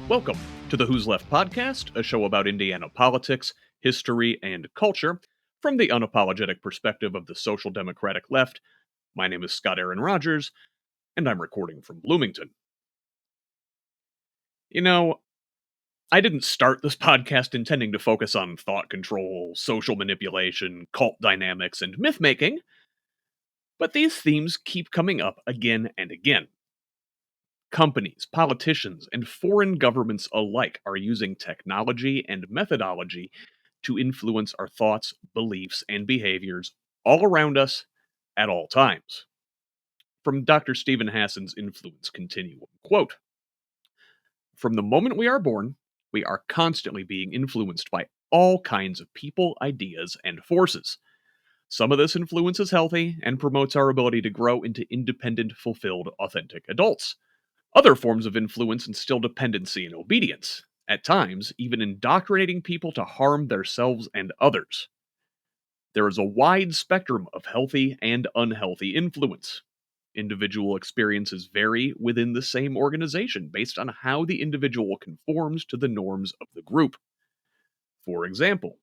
Welcome to the Who's Left podcast, a show about Indiana politics, history, and culture from the unapologetic perspective of the social democratic left. My name is Scott Aaron Rogers, and I'm recording from Bloomington. You know, I didn't start this podcast intending to focus on thought control, social manipulation, cult dynamics, and myth making, but these themes keep coming up again and again. Companies, politicians, and foreign governments alike are using technology and methodology to influence our thoughts, beliefs, and behaviors all around us at all times. From Dr. Stephen Hassan's Influence Continuum, quote, "From the moment we are born, we are constantly being influenced by all kinds of people, ideas, and forces. Some of this influence is healthy and promotes our ability to grow into independent, fulfilled, authentic adults. Other forms of influence instill dependency and obedience, at times, even indoctrinating people to harm themselves and others. There is a wide spectrum of healthy and unhealthy influence. Individual experiences vary within the same organization based on how the individual conforms to the norms of the group. For example,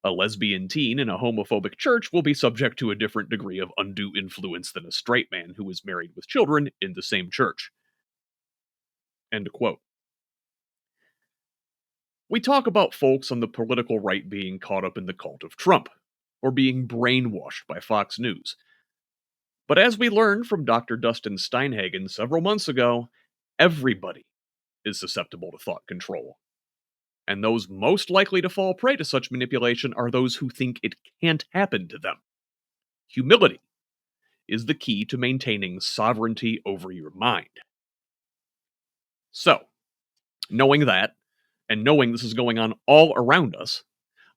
a lesbian teen in a homophobic church will be subject to a different degree of undue influence than a straight man who is married with children in the same church." End quote. We talk about folks on the political right being caught up in the cult of Trump, or being brainwashed by Fox News. But as we learned from Dr. Dustin Steinhagen several months ago, everybody is susceptible to thought control. And those most likely to fall prey to such manipulation are those who think it can't happen to them. Humility is the key to maintaining sovereignty over your mind. So, knowing that, and knowing this is going on all around us,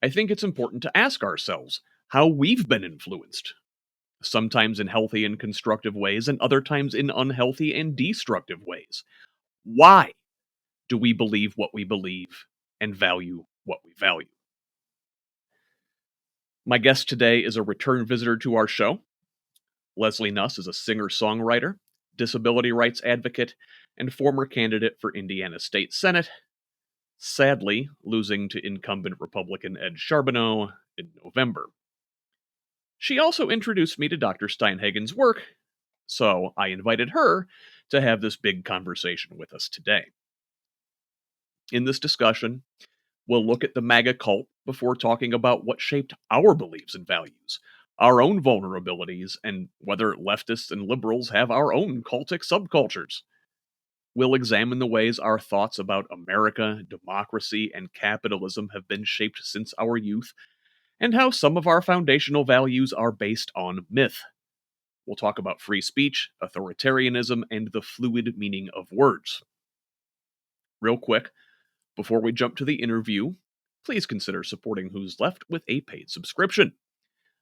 I think it's important to ask ourselves how we've been influenced. Sometimes in healthy and constructive ways, and other times in unhealthy and destructive ways. Why do we believe what we believe and value what we value? My guest today is a return visitor to our show. Leslie Nuss is a singer-songwriter, disability rights advocate, and former candidate for Indiana State Senate, sadly losing to incumbent Republican Ed Charbonneau in November. She also introduced me to Dr. Steinhagen's work, so I invited her to have this big conversation with us today. In this discussion, we'll look at the MAGA cult before talking about what shaped our beliefs and values, our own vulnerabilities, and whether leftists and liberals have our own cultic subcultures. We'll examine the ways our thoughts about America, democracy, and capitalism have been shaped since our youth, and how some of our foundational values are based on myth. We'll talk about free speech, authoritarianism, and the fluid meaning of words. Real quick, before we jump to the interview, please consider supporting Who's Left with a paid subscription.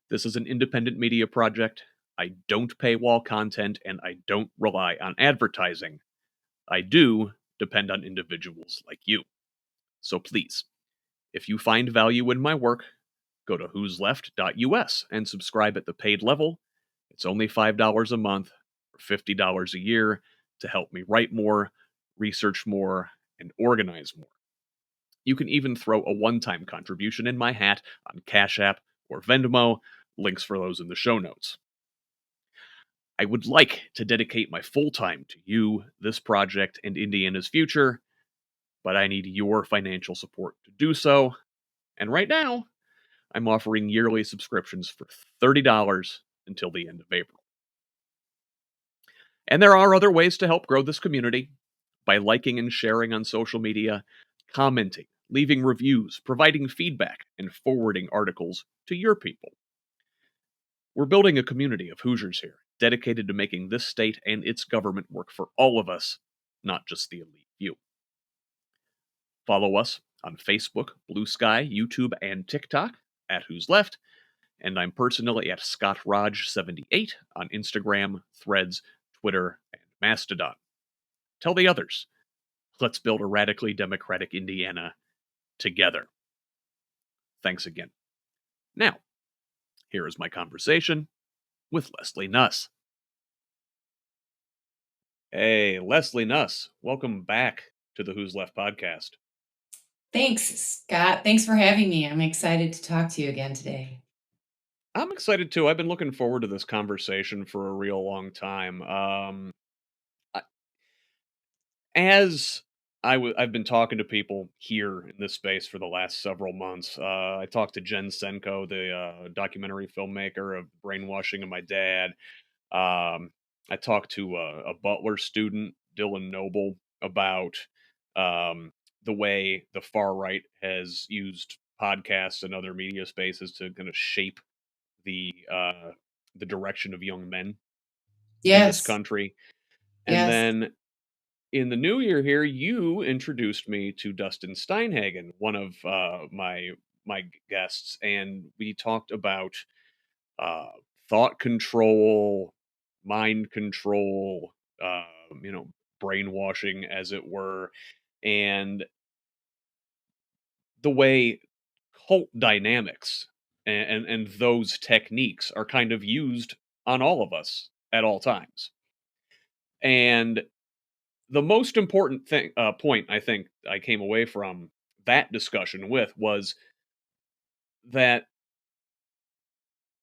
This is an independent media project. I don't paywall content, and I don't rely on advertising. I do depend on individuals like you. So please, if you find value in my work, go to whosleft.us and subscribe at the paid level. It's only $5 a month or $50 a year to help me write more, research more, and organize more. You can even throw a one-time contribution in my hat on Cash App or Venmo, links for those in the show notes. I would like to dedicate my full time to you, this project, and Indiana's future, but I need your financial support to do so. And right now, I'm offering yearly subscriptions for $30 until the end of April. And there are other ways to help grow this community by liking and sharing on social media, commenting, leaving reviews, providing feedback, and forwarding articles to your people. We're building a community of Hoosiers here, dedicated to making this state and its government work for all of us, not just the elite few. Follow us on Facebook, Blue Sky, YouTube, and TikTok at Who's Left, and I'm personally at ScottRodge78 on Instagram, Threads, Twitter, and Mastodon. Tell the others. Let's build a radically democratic Indiana together. Thanks again. Now, here is my conversation with Leslie Nuss. Hey, Leslie Nuss, welcome back to the Who's Left podcast. Thanks, Scott. Thanks for having me. I'm excited to talk to you again today. I'm excited too. I've been looking forward to this conversation for a real long time. I- as I've been talking to people here in this space for the last several months. I talked to Jen Senko, the documentary filmmaker of Brainwashing of My Dad. Um, I talked to a Butler student, Dylan Noble, about um, the way the far right has used podcasts and other media spaces to kind of shape the direction of young men in this Yes, country. And yes, then in the new year here, you introduced me to Dustin Steinhagen, one of my guests, and we talked about uh, thought control, mind control, uh, you know, brainwashing, as it were, and the way cult dynamics and those techniques are kind of used on all of us at all times. And the most important point I think I came away from that discussion with was that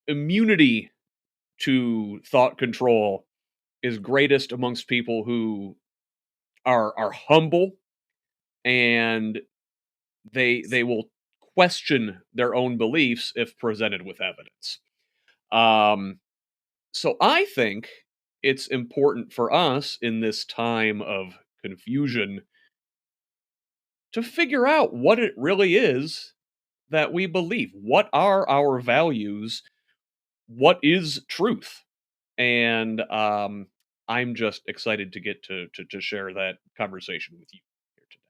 immunity to thought control is greatest amongst people who are humble, and they will question their own beliefs if presented with evidence. Um, so I think it's important for us in this time of confusion to figure out what it really is that we believe. What are our values? What is truth? And I'm just excited to get to share that conversation with you here today.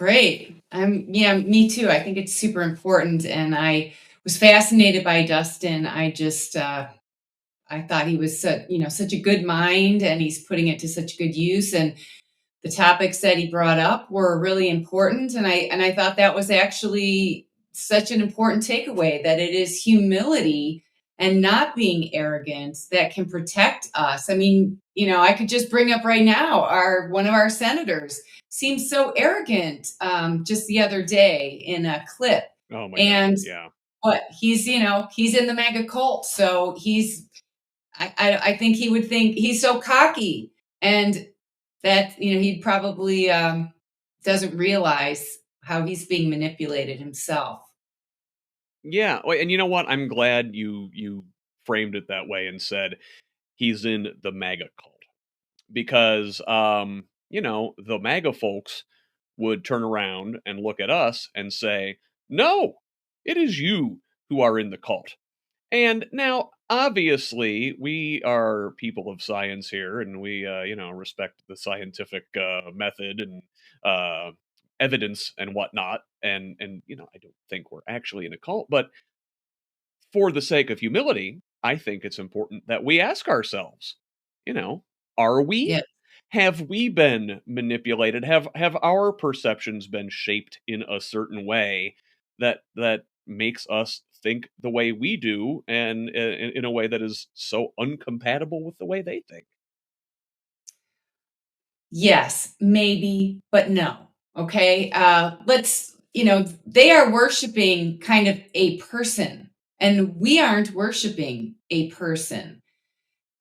great. Yeah, me too. I think it's super important, and I was fascinated by Dustin. I thought he was such a good mind, and he's putting it to such good use. And the topics that he brought up were really important, and I thought that was actually such an important takeaway, that it is humility and not being arrogant that can protect us. I mean, I could just bring up right now, our one of our senators seems so arrogant, just the other day in a clip. Oh my God, And yeah. what he's in the mega cult, so I think he would think he's so cocky, and that he probably doesn't realize how he's being manipulated himself. Yeah, and you know what? I'm glad you framed it that way and said he's in the MAGA cult because the MAGA folks would turn around and look at us and say, "No, it is you who are in the cult." And now, obviously, we are people of science here, and we, respect the scientific method and uh, evidence and whatnot. And I don't think we're actually in a cult, but for the sake of humility, I think it's important that we ask ourselves, you know, are we? Yeah. Have we been manipulated? Have our perceptions been shaped in a certain way that makes us think the way we do, and in a way that is so uncompatible with the way they think? Yes, maybe, but no. Okay. They are worshiping kind of a person, and we aren't worshiping a person.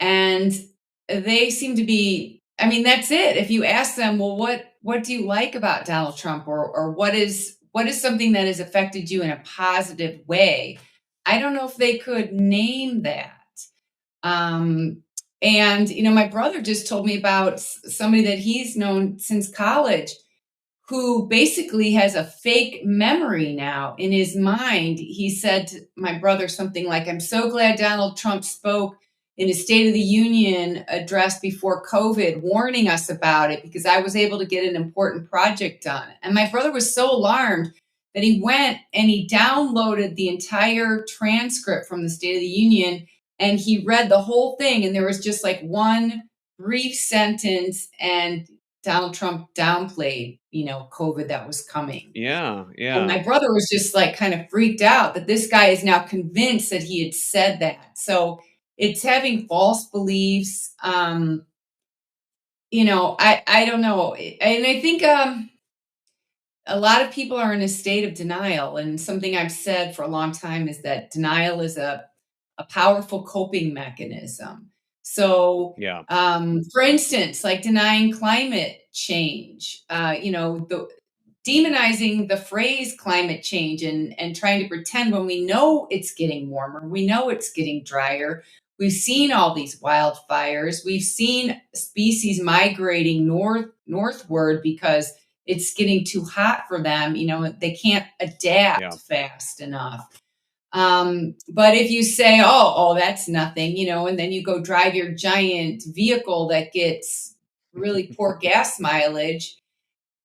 And they seem to be, I mean, that's it. If you ask them, well, what do you like about Donald Trump, or what is something that has affected you in a positive way? I don't know if they could name that. Um, and my brother just told me about somebody that he's known since college, who basically has a fake memory now in his mind. He said to my brother something like, "I'm so glad Donald Trump spoke in his State of the Union address before COVID, warning us about it, because I was able to get an important project done." And my brother was so alarmed that he went and he downloaded the entire transcript from the State of the Union, and he read the whole thing. And there was just like one brief sentence, and Donald Trump downplayed, COVID that was coming. Yeah, And yeah. my brother was just like kind of freaked out that this guy is now convinced that he had said that. So it's having false beliefs. I don't know. And I think a lot of people are in a state of denial. And something I've said for a long time is that denial is a powerful coping mechanism. So, Yeah. for instance, like denying climate change, demonizing the phrase climate change and trying to pretend when we know it's getting warmer, we know it's getting drier. We've seen all these wildfires. We've seen species migrating northward because it's getting too hot for them. They can't adapt Yeah. fast enough. But if you say, oh, that's nothing, and then you go drive your giant vehicle that gets really poor gas mileage,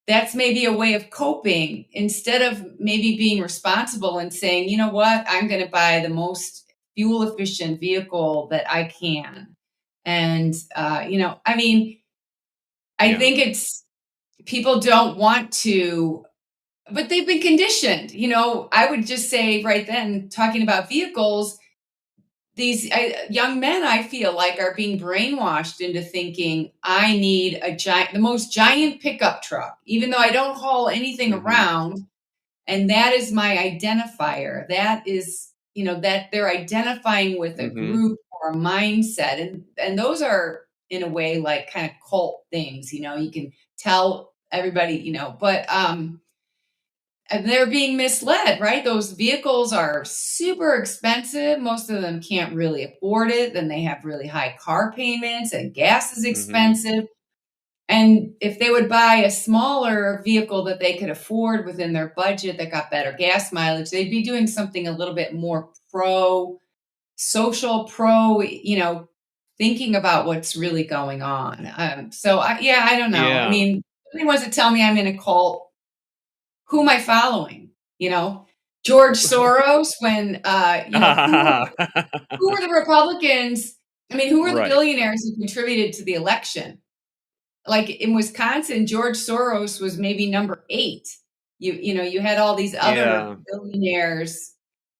that's maybe a way of coping instead of maybe being responsible and saying, you know what, I'm going to buy the most fuel efficient vehicle that I can. And, I mean, I Yeah. think it's people don't want to, but they've been conditioned. I would just say right then, talking about vehicles, these young men, I feel like, are being brainwashed into thinking I need the most giant pickup truck, even though I don't haul anything Hmm. around. And that is my identifier. That is, that they're identifying with a Hmm. group or a mindset. And those are, in a way, like kind of cult things, you can tell everybody, but, and they're being misled, right? Those vehicles are super expensive. Most of them can't really afford it. Then they have really high car payments and gas is Hmm. expensive. And if they would buy a smaller vehicle that they could afford within their budget that got better gas mileage, they'd be doing something a little bit more pro social, thinking about what's really going on. Yeah, I don't know. I Yeah. mean, if anyone wants to tell me I'm in a cult, who am I following? You know, George Soros, when, who were the Republicans? I mean, who were the Right. billionaires who contributed to the election? Like in Wisconsin, George Soros was maybe number 8. You had all these other Yeah. billionaires.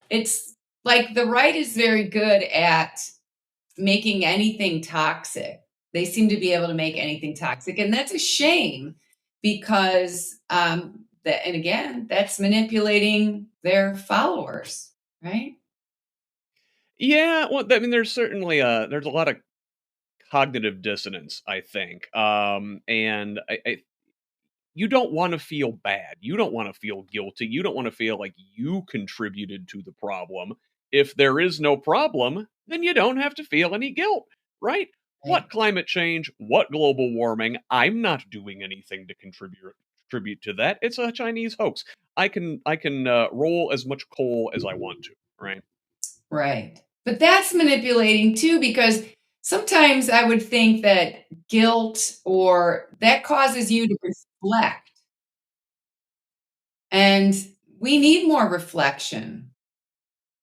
It's like the right is very good at making anything toxic. They seem to be able to make anything toxic, and that's a shame because that, and again, that's manipulating their followers, right? Yeah. Well, I mean, there's a lot of cognitive dissonance, I think. And you don't want to feel bad. You don't want to feel guilty. You don't want to feel like you contributed to the problem. If there is no problem, then you don't have to feel any guilt, right? What Right. climate change? What global warming? I'm not doing anything to contribute to that. It's a Chinese hoax. I can roll as much coal as I want to, right? Right. But that's manipulating too, because sometimes I would think that guilt or that causes you to reflect. And we need more reflection.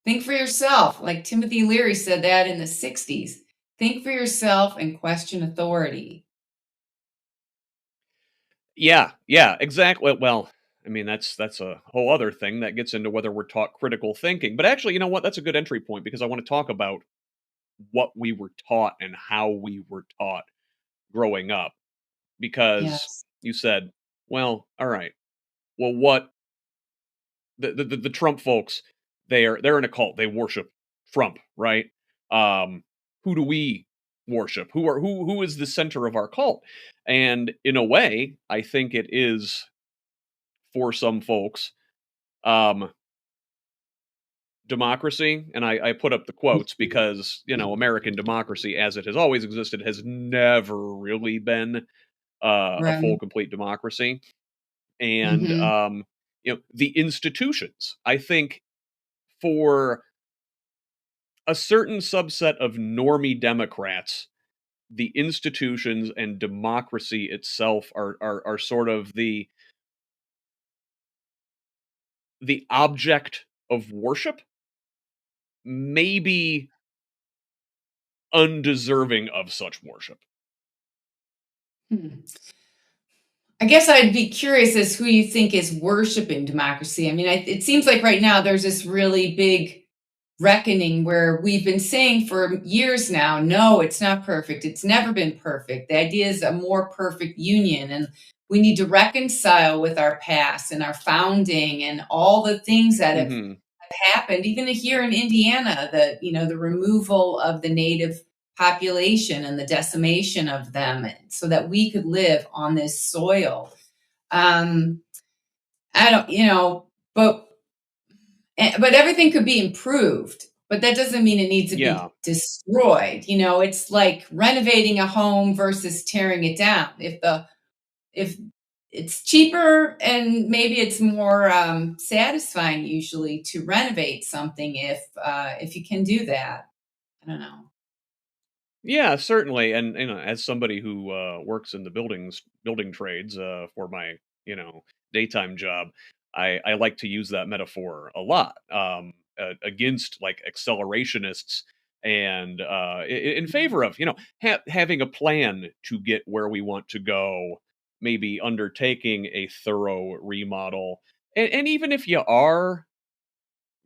Think for yourself. Like Timothy Leary said that in the 60s. Think for yourself and question authority. Yeah, yeah, exactly. Well, I mean, that's a whole other thing that gets into whether we're taught critical thinking. But actually, you know what? That's a good entry point because I want to talk about what we were taught and how we were taught growing up. Because Yes. you said, well, all right, well, what the Trump folks, they're in a cult. They worship Trump, right? Um, who do we worship? Who is the center of our cult? And in a way, I think it is for some folks um democracy, and I put up the quotes because American democracy as it has always existed has never really been a full Right. complete democracy. And Hmm. the institutions, I think, for a certain subset of normie Democrats, the institutions and democracy itself are sort of the object of worship, maybe undeserving of such worship. Hmm. I guess I'd be curious as who you think is worshiping democracy. I mean, it seems like right now there's this really big reckoning where we've been saying for years now, no, it's not perfect. It's never been perfect. The idea is a more perfect union. And we need to reconcile with our past and our founding and all the things that have Hmm. happened, even here in Indiana, the removal of the native population and the decimation of them so that we could live on this soil. Um, I don't, but but everything could be improved, but that doesn't mean it needs to Yeah. be destroyed. It's like renovating a home versus tearing it down. If it's cheaper and maybe it's more satisfying usually to renovate something if you can do that. I don't know. Yeah, certainly, and, as somebody who, works in the building trades, for my, daytime job, I like to use that metaphor a lot, against, like, accelerationists and, in favor of, having a plan to get where we want to go, maybe undertaking a thorough remodel, and even if you are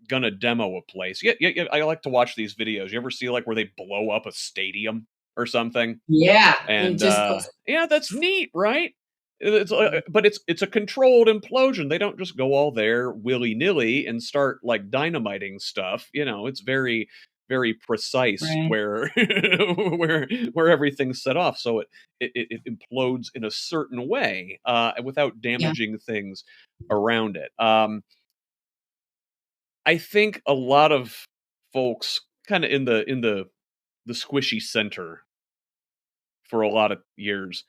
gonna demo a place. Yeah, yeah, yeah, I like to watch these videos. You ever see, like, where they blow up a stadium or something? Yeah, and it And, just goes. yeah, that's neat, right? But it's a controlled implosion. They don't just go all there willy-nilly and start, like, dynamiting stuff, it's very, very precise Right. where where everything's set off, so it implodes in a certain way, without Yeah. damaging things around it. I think a lot of folks kinda in the squishy center for a lot of years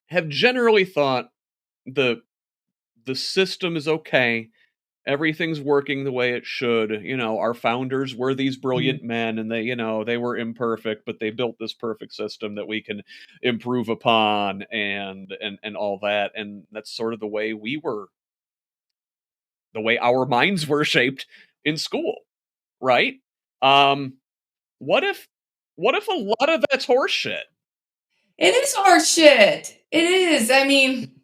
have generally thought the the system is okay, everything's working the way it should, our founders were these Mhm. brilliant men and they were imperfect, but they built this perfect system that we can improve upon and all that, and that's sort of the way our minds were shaped in school, right? Um, what if what if a lot of that's horseshit? It is horse shit. It is. I mean,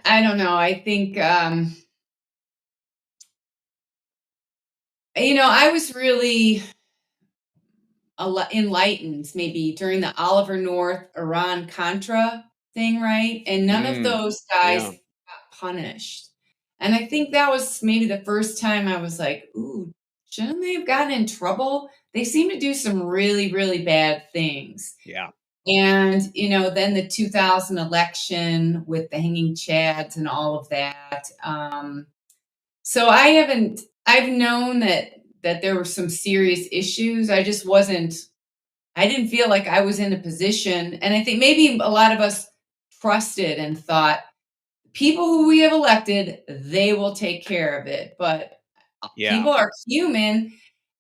I don't know. I think I was really enlightened maybe during the Oliver North Iran Contra thing, right? And none of Mm, those guys yeah, got punished. And I think that was maybe the first time I was like, ooh, shouldn't they have gotten in trouble? They seem to do some really, really bad things. yeah, And, then the 2000 election with the hanging chads and all of that. So I've known that there were some serious issues. I didn't feel like I was in a position, and I think maybe a lot of us trusted and thought people who we have elected, they will take care of it. But yeah, people are human,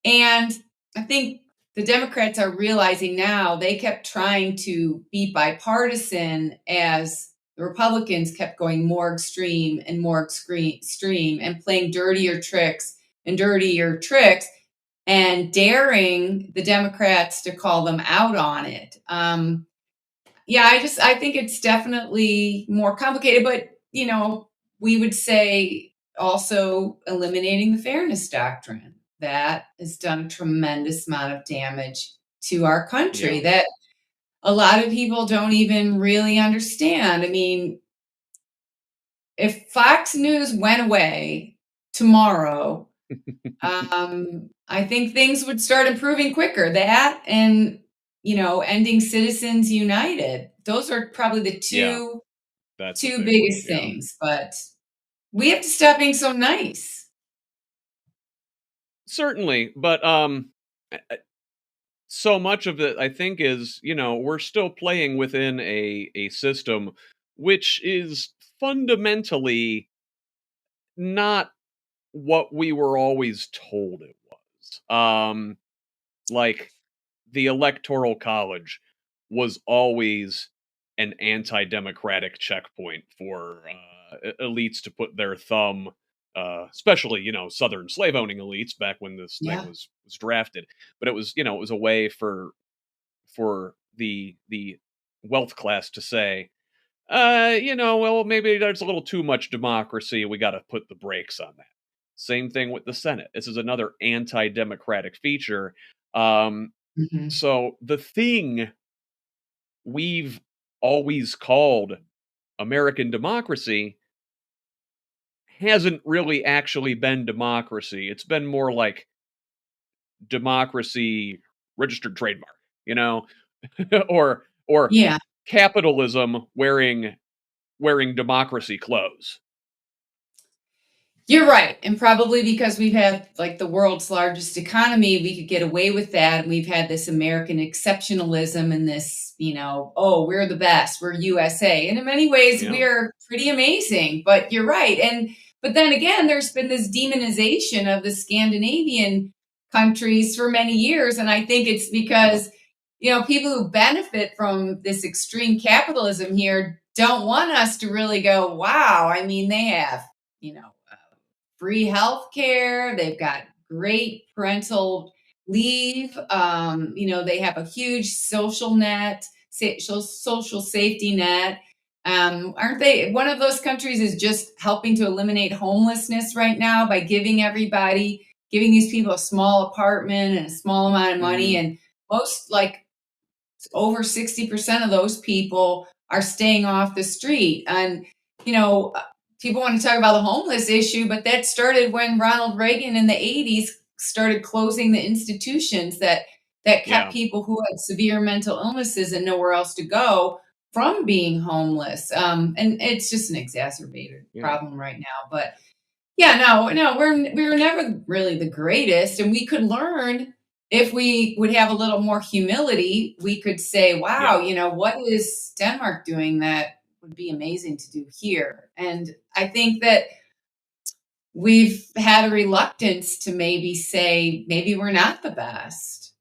and I think the Democrats are realizing now they kept trying to be bipartisan as the Republicans kept going more extreme and more extreme and playing dirtier tricks and daring the Democrats to call them out on it. Yeah, I think it's definitely more complicated, but we would say also eliminating the fairness doctrine that has done a tremendous amount of damage to our country yeah. that a lot of people don't even really understand. I mean, if Fox News went away tomorrow, I think things would start improving quicker. That and ending Citizens United. Those are probably the Yeah, two that's a two big one, biggest yeah. things. But we have to stop being so nice. Certainly, but, so much of it, I think, is, we're still playing within a system which is fundamentally not what we were always told it was. Like, the Electoral College was always an anti-democratic checkpoint for, elites to put their thumb, especially, Southern slave-owning elites back when this thing Yeah. was drafted. But it was a way for the wealth class to say, well, maybe there's a little too much democracy. We got to put the brakes on that. Same thing with the Senate. This is another anti-democratic feature. Um, Mhm. so the thing we've always called American democracy hasn't really actually been democracy. It's been more like democracy registered trademark, you know, or Yeah. capitalism wearing democracy clothes. You're right, and probably because we've had, like, the world's largest economy, we could get away with that, and we've had this American exceptionalism and this, "Oh, we're the best, we're USA," and in many ways, Yeah, we're pretty amazing, but you're right, but then again, there's been this demonization of the Scandinavian countries for many years, and I think it's yeah, because, people who benefit from this extreme capitalism here don't want us to really go, "Wow, I mean, they have, you know, free health care. They've got great parental leave. They have a huge social net, social safety net. Aren't they? One of those countries is just helping to eliminate homelessness right now by giving these people a small apartment and a small amount of money. mhm, And most, like, over 60% of those people are staying off the street. And, you know, uh, people want to talk about the homeless issue, but that started when Ronald Reagan in the 80s started closing the institutions that kept yeah, people who had severe mental illnesses and nowhere else to go from being homeless. And it's just an exacerbated yeah, problem right now. But yeah, no, we were never really the greatest, and we could learn if we would have a little more humility. We could say, "Wow, yeah, what is Denmark doing that would be amazing to do here?" And I think that we've had a reluctance to maybe say, maybe we're not the best,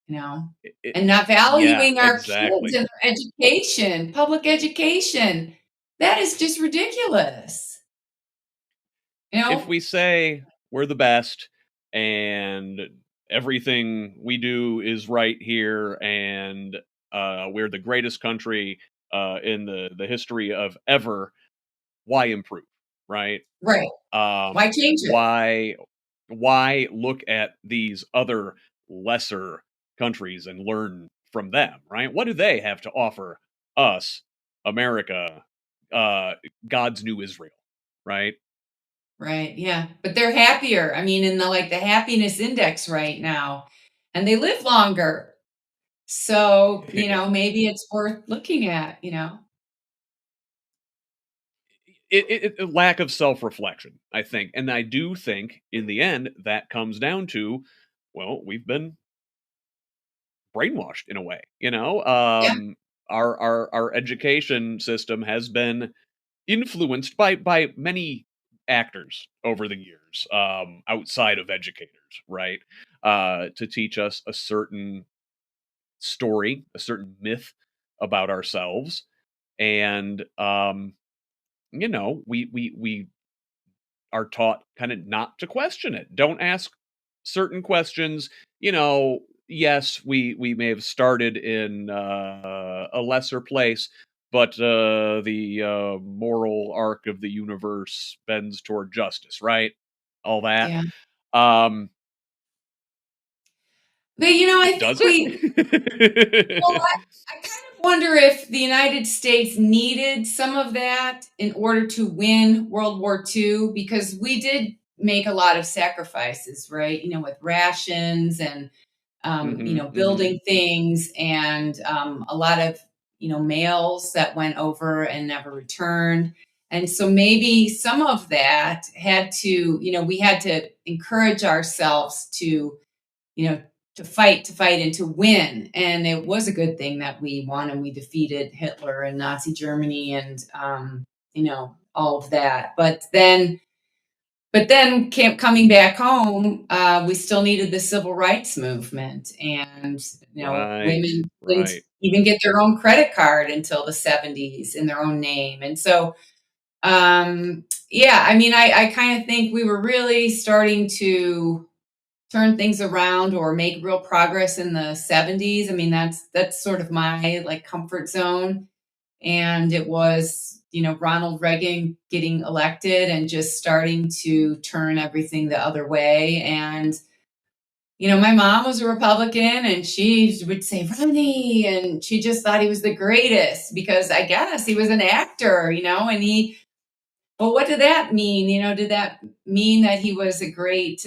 you know, it and not yeah, valuing our kids exactly. and their education, public education. That is just ridiculous, you If know. we say we're the best and everything we do is right here and, we're the greatest country, in the history of ever, why improve, right? Right. Why Um, change it? why why look at these other lesser countries and learn from them, right? What do they have to offer us, America, uh, God's new Israel, right? Right, yeah, but they're happier. I mean, in the happiness index right now, and they live longer. So, maybe it's worth looking at. Lack of self-reflection, I think, and I do think in the end that comes down to, well, we've been brainwashed in a way, you know. Yeah, Our education system has been influenced by many actors over the years, outside of educators, right? To teach us a certain story, a certain myth about ourselves, and we are taught kind of not to question it. Don't ask certain questions. Yes, we may have started in a lesser place, but the moral arc of the universe bends toward justice, right? All that. yeah. Um, But, I does think well, it? I kind of wonder if the United States needed some of that in order to win World War II, because we did make a lot of sacrifices, right? With rations and Hmm, hmm. building things and a lot of, mails that went over and never returned. And so maybe some of that we had to encourage ourselves you know, to fight and to win. And it was a good thing that we won and we defeated Hitler and Nazi Germany and, all of that. But then coming back home, we still needed the civil rights movement, and Right, women didn't right. even get their own credit card until the 70s in their own name. And so, yeah, I mean, I kind of think we were really starting to turn things around or make real progress in the 70s. I mean, that's sort of my, like, comfort zone. And it was, Ronald Reagan getting elected and just starting to turn everything the other way. And my mom was a Republican and she would say, Romney. And she just thought he was the greatest because I guess he was an actor, but what did that mean? Did that mean that he was a great,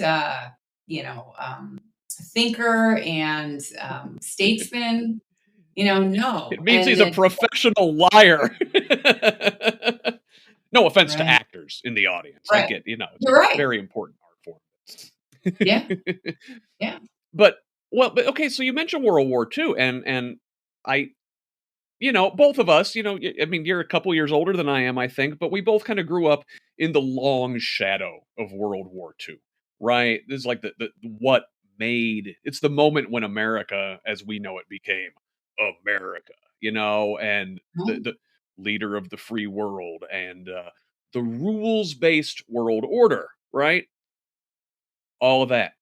thinker and statesman? It No. means And he's a it's professional liar. No offense to right, actors in the audience. I right. get, it's a You're right. very important art Yeah, form. yeah. But but okay, so you mentioned World War II, and I, both of us, I mean, you're a couple years older than I am, I think, but we both kind of grew up in the long shadow of World War II, right? This is like the what made it's the moment when America, as we know it, became America, and Right, the leader of the free world and the rules based world order, right? All of that.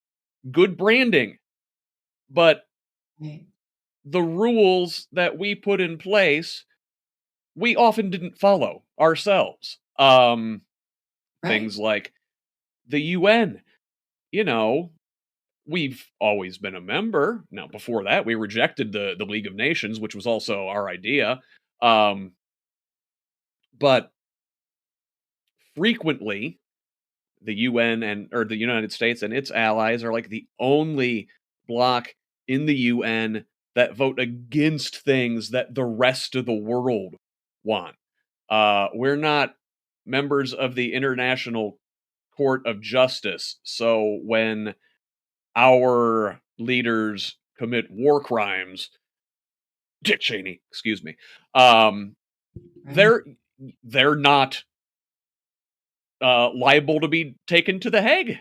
Good branding, but right, the rules that we put in place, we often didn't follow ourselves. right. Things like the UN, you know, we've always been a member. Now, before that, we rejected the League of Nations, which was also our idea. Um, but frequently, the UN and or the United States and its allies are like the only bloc in the UN that vote against things that the rest of the world want. We're not members of the International Court of Justice, so when our leaders commit war crimes, Dick Cheney, excuse me, um, Right, they're they're not liable to be taken to The Hague.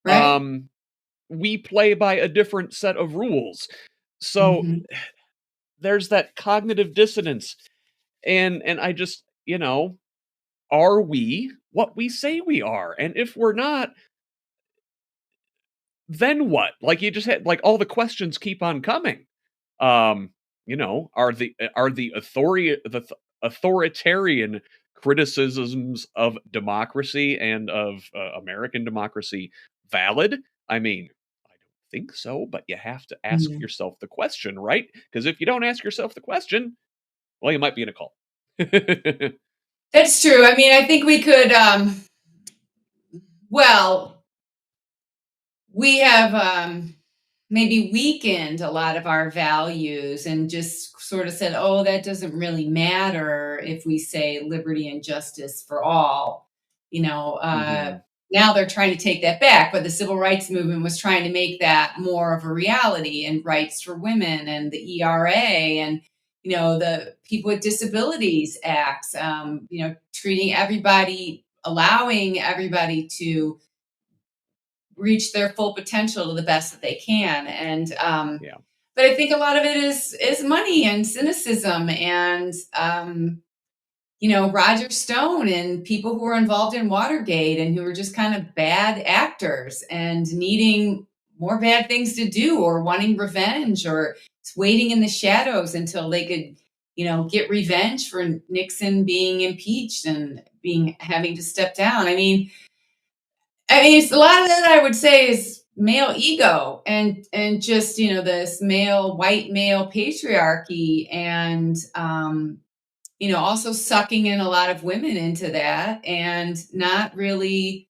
right. Um, we play by a different set of rules. So Mhm. there's that cognitive dissonance. And I just, are we what we say we are? And if we're not, then what? Like you just had like all the questions keep on coming. Um, are the authoritarian criticisms of democracy and of American democracy valid? I mean, I don't think so, but you have to ask Mhm. yourself the question, right? Because if you don't ask yourself the question, well, you might be in a cult. That's true. I mean, I think we could, well, we have maybe weakened a lot of our values and just sort of said, oh, that doesn't really matter if we say liberty and justice for all. You know, uh, Mhm. Now they're trying to take that back, but the civil rights movement was trying to make that more of a reality and rights for women and the ERA and the People with Disabilities Act, treating everybody, allowing everybody to reach their full potential to the best that they can. And Yeah. but I think a lot of it is money and cynicism and Roger Stone and people who were involved in Watergate and who were just kind of bad actors and needing more bad things to do or wanting revenge or waiting in the shadows until they could get revenge for Nixon being impeached and being having to step down. It's a lot of that I would say is male ego and just this white male patriarchy and also sucking in a lot of women into that and not really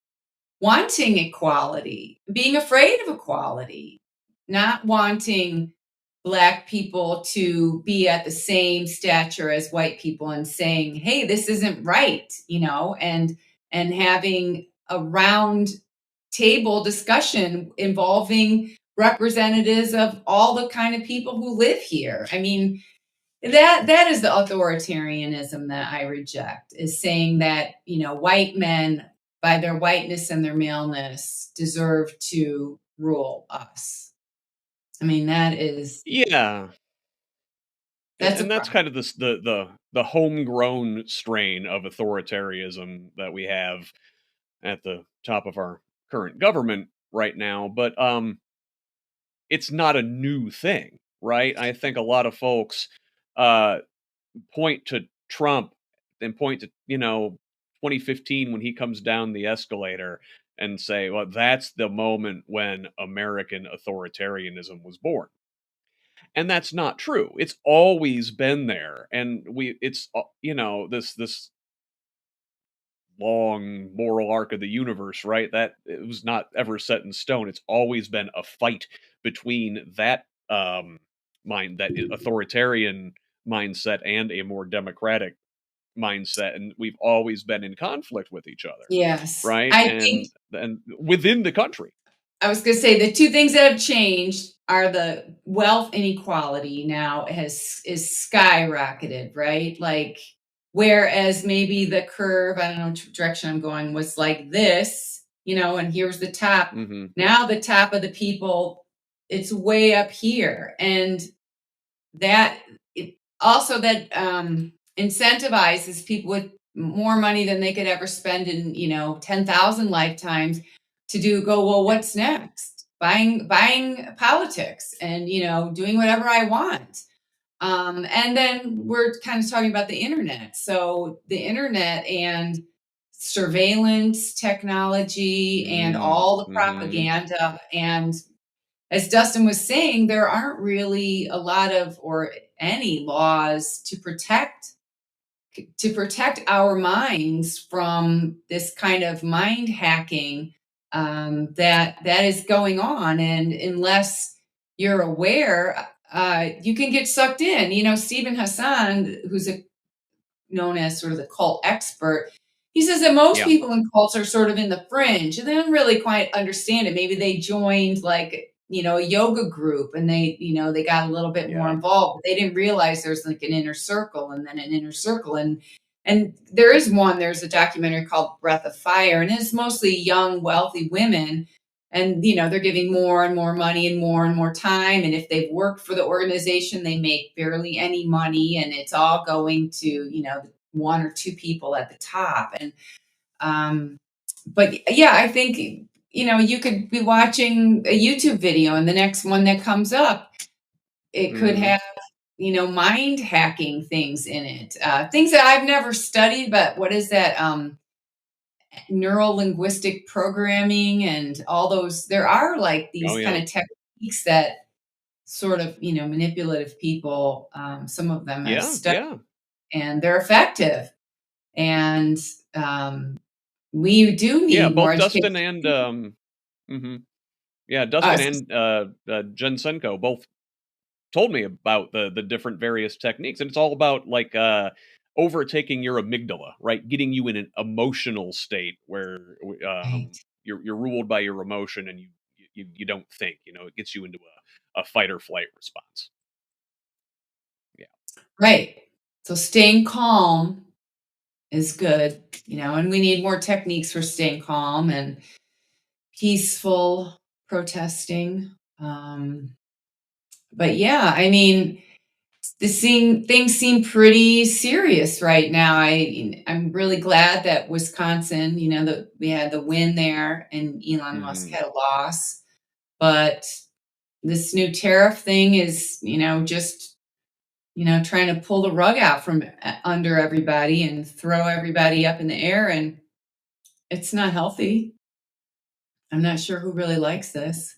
wanting equality, being afraid of equality, not wanting Black people to be at the same stature as white people and saying, hey, this isn't right, and having a round table discussion involving representatives of all the kind of people who live here. That is the authoritarianism that I reject, is saying that, white men by their whiteness and their maleness deserve to rule us. That is Yeah. that's a And that's problem. kind of this the homegrown strain of authoritarianism that we have at the top of our current government right now, but it's not a new thing, right? I think a lot of folks uh point to Trump and point to 2015 when he comes down the escalator and say, well, that's the moment when American authoritarianism was born. And that's not true. It's always been there, and it's this long moral arc of the universe, right? That it was not ever set in stone. It's always been a fight between that that authoritarian mindset and a more democratic mindset, and we've always been in conflict with each other, Yes. right? I think And within the country. I was going to say the two things that have changed are the wealth inequality now is skyrocketed, right? Like whereas maybe the curve, I don't know which direction I'm going, was like this, and here's the top. Hmm. Now the top of the people, it's way up here, and that it also that incentivizes people with more money than they could ever spend in 10,000 lifetimes to go, well, what's next, buying politics and doing whatever I want. And then we're kind of talking about the internet, so the internet and surveillance technology and all the Mm-hmm. propaganda, and as Dustin was saying, there aren't really a lot of or any laws to protect our minds from this kind of mind hacking that is going on. And unless you're aware, you can get sucked in. Stephen Hassan, who's known as sort of the cult expert, he says that most Yeah. people in cults are sort of in the fringe and they don't really quite understand it. Maybe they joined like, a yoga group and they got a little bit more Yeah. involved, but they didn't realize there's like an inner circle and then an inner circle. And there's a documentary called Breath of Fire, and it's mostly young, wealthy women. And, they're giving more and more money and more time. And if they've worked for the organization, they make barely any money. And it's all going to, one or two people at the top. And, but yeah, I think, you could be watching a YouTube video and the next one that comes up, it could Hmm. have, mind hacking things in it. Things that I've never studied, but what is that? Neural linguistic programming and all those. There are like Oh these kind yeah. of techniques that sort of, manipulative people, some of them have Yeah. studied, Yeah. and they're effective. And we do Yeah. need more Both education. Dustin and mhm. Yeah, Uh, Dustin and Jen Senko both told me about the different various techniques, and it's all about like overtaking your amygdala, right? Getting you in an emotional state where right, you're ruled by your emotion, and you don't think. It gets you into a fight or flight response. Yeah. right. So staying calm is good, and we need more techniques for staying calm and peaceful protesting. But yeah, I mean, things seem pretty serious right now. I'm really glad that Wisconsin, that we had the win there, and Elon Musk Hmm. had a loss. But this new tariff thing is, just trying to pull the rug out from under everybody and throw everybody up in the air, and it's not healthy. I'm not sure who really likes this.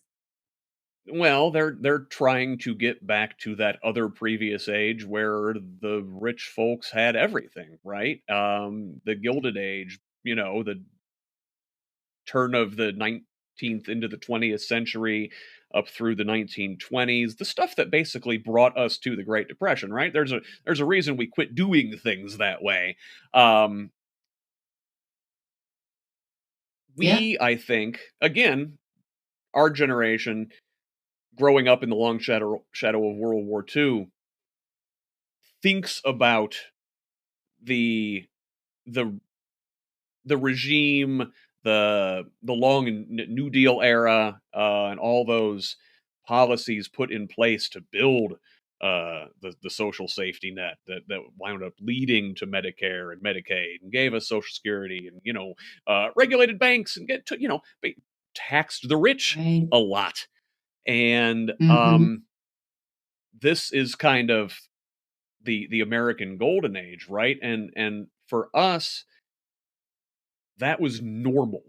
Well, they're trying to get back to that other previous age where the rich folks had everything, right? The Gilded Age, the turn of the 19th into the 20th century up through the 1920s, the stuff that basically brought us to the Great Depression, right? There's a reason we quit doing things that way. Um, Yeah, I think, again, our generation growing up in the long shadow of World War II thinks about the the the regime, the long New Deal era, and all those policies put in place to build the social safety net that wound up leading to Medicare and Medicaid and gave us Social Security and regulated banks and taxed the rich right. a lot. And Hmm. this is kind of the American golden age, right? And for us, that was normal,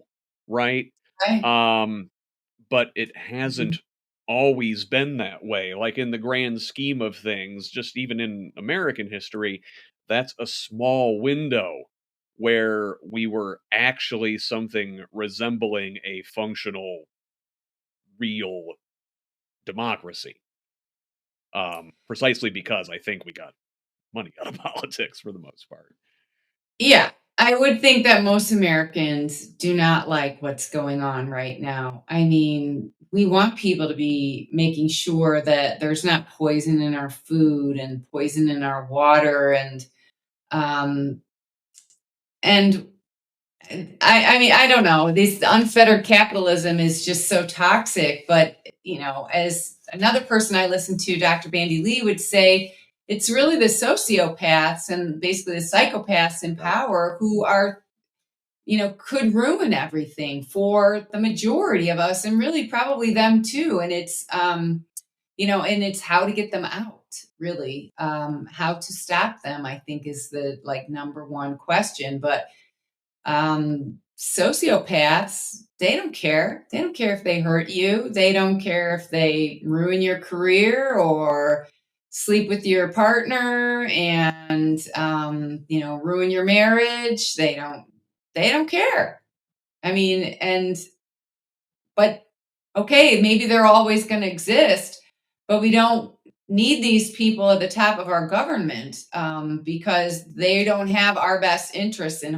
right? Right. Um, but it Mhm. hasn't always been that way. Like in the grand scheme of things, just even in American history, that's a small window where we were actually something resembling a functional, real democracy. Precisely because I think we got money out of politics for the most part. Yeah, I would think that most Americans do not like what's going on right now. I mean, we want people to be making sure that there's not poison in our food and poison in our water, um and I mean, I don't know. This unfettered capitalism is just so toxic. But, as another person I listened to, Dr. Bandy Lee, would say, it's really the sociopaths and basically the psychopaths in Yep. power who are, could ruin everything for the majority of us and really probably them too. And and it's how to get them out, really. How to stop them, I think, is the like number one question. But sociopaths, they don't care if they hurt you, they don't care if they ruin your career or sleep with your partner and ruin your marriage. They don't care. I mean, but okay, maybe they're always going to exist, but we don't need these people at the top of our government, because they don't have our best interests at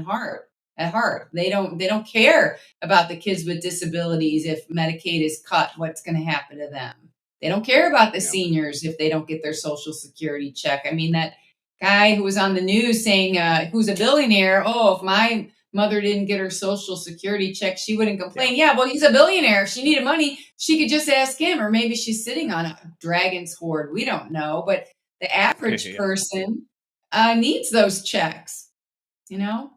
heart. They don't care about the kids with disabilities. If Medicaid is cut, what's going to happen to them? They don't care about the Yeah. seniors if they don't get their social security check. I mean, that guy who was on the news saying, who's a billionaire, oh, if my mother didn't get her social security check, she wouldn't Yeah. complain. Yeah, well, he's a billionaire. If she needed money, she could just ask him, or maybe she's sitting on a dragon's hoard. We don't know, but the average Yeah. person needs those checks, you know?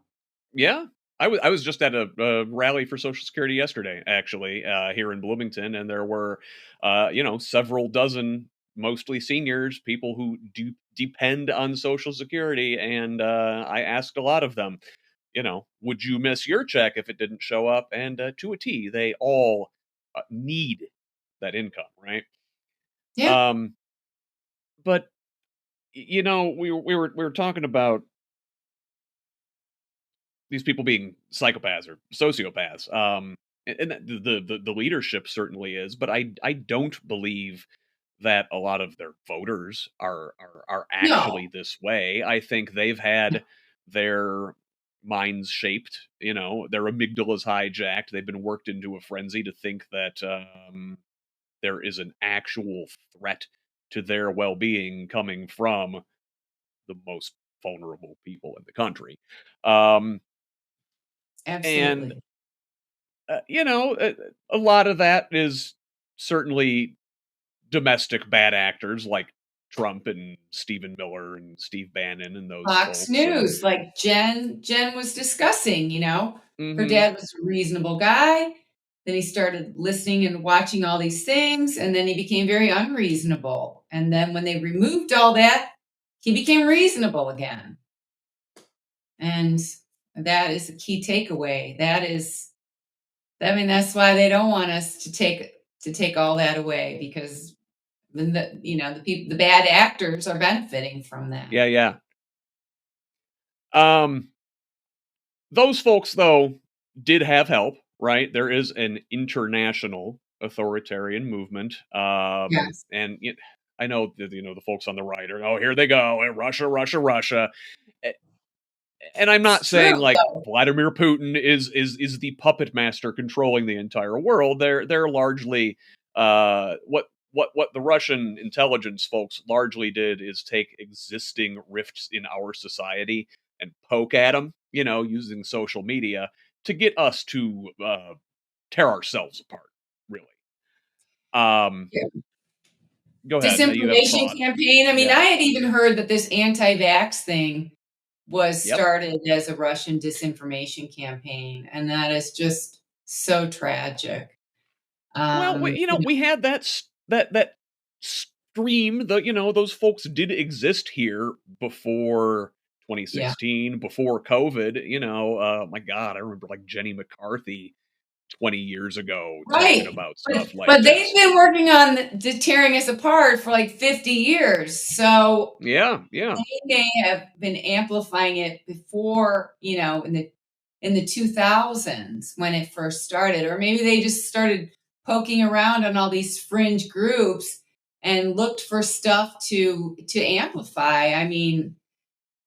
Yeah. I was just at a rally for Social Security yesterday, actually, here in Bloomington, and there were, several dozen, mostly seniors, people who do depend on Social Security, and I asked a lot of them, would you miss your check if it didn't show up? And to a T, they all need that income, right? Yeah, Um, but we were talking about these people being psychopaths or sociopaths. And the leadership certainly is, but I don't believe that a lot of their voters are no, actually this way. I think they've had their minds shaped, their amygdalas hijacked. They've been worked into a frenzy to think that there is an actual threat to their well-being coming from the most vulnerable people in the country. Um, and absolutely. a lot of that is certainly domestic bad actors like Trump and Stephen Miller and Steve Bannon and those Fox folks. And News, like Jen was discussing, her hmm dad was a reasonable guy. Then he started listening and watching all these things, and then he became very unreasonable. And then when they removed all that, he became reasonable again. And that is a key takeaway. I mean, that's why they don't want us to take all that away, because then the people, the bad actors are benefiting from that. yeah, yeah. Um, those folks though did have help, right? There is an international authoritarian movement, Yes. and I know that the folks on the right are, oh, here they go, Russia, Russia, Russia. And I'm not It's true, saying like though. Vladimir Putin is the puppet master controlling the entire world. They're largely what the Russian intelligence folks largely did is take existing rifts in our society and poke at them, using social media to get us to tear ourselves apart. Really. Um, Go ahead. You have a Disinformation thought. campaign. I mean, Yeah. I had even heard that this anti-vax thing was Yep. started as a Russian disinformation campaign, and that is just so tragic. Well, Um, we had that that extreme. Those folks did exist here before Yeah. 2016, before COVID. My God, I remember like Jenny McCarthy 20 years ago talking Right. about But stuff like but they've this. been working on tearing us apart for like 50 years. So Yeah, yeah. they may have been amplifying it before, in the 2000s when it first started, or maybe they just started poking around on all these fringe groups and looked for stuff to amplify. I mean,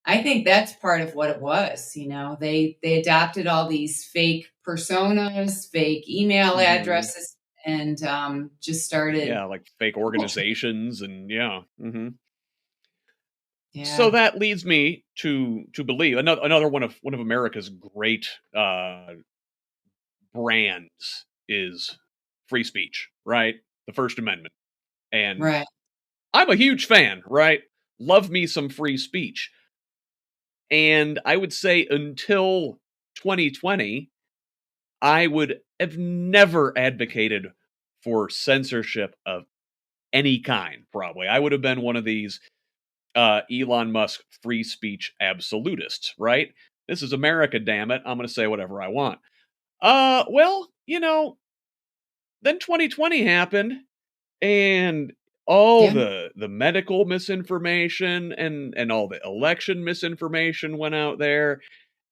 I think that's part of what it was. They adopted all these fake personas, fake email Mhm. addresses, and just started. Yeah, like fake organizations and yeah. Mhm. So Yeah, that leads me to believe another one of America's great brands is free speech, right? The First Amendment. And right. I'm a huge fan, right? Love me some free speech. And I would say until 2020, I would have never advocated for censorship of any kind, probably. I would have been one of these Elon Musk free speech absolutists, right? This is America, damn it. I'm going to say whatever I want. Well, then 2020 happened and all Yeah. the medical misinformation and all the election misinformation went out there.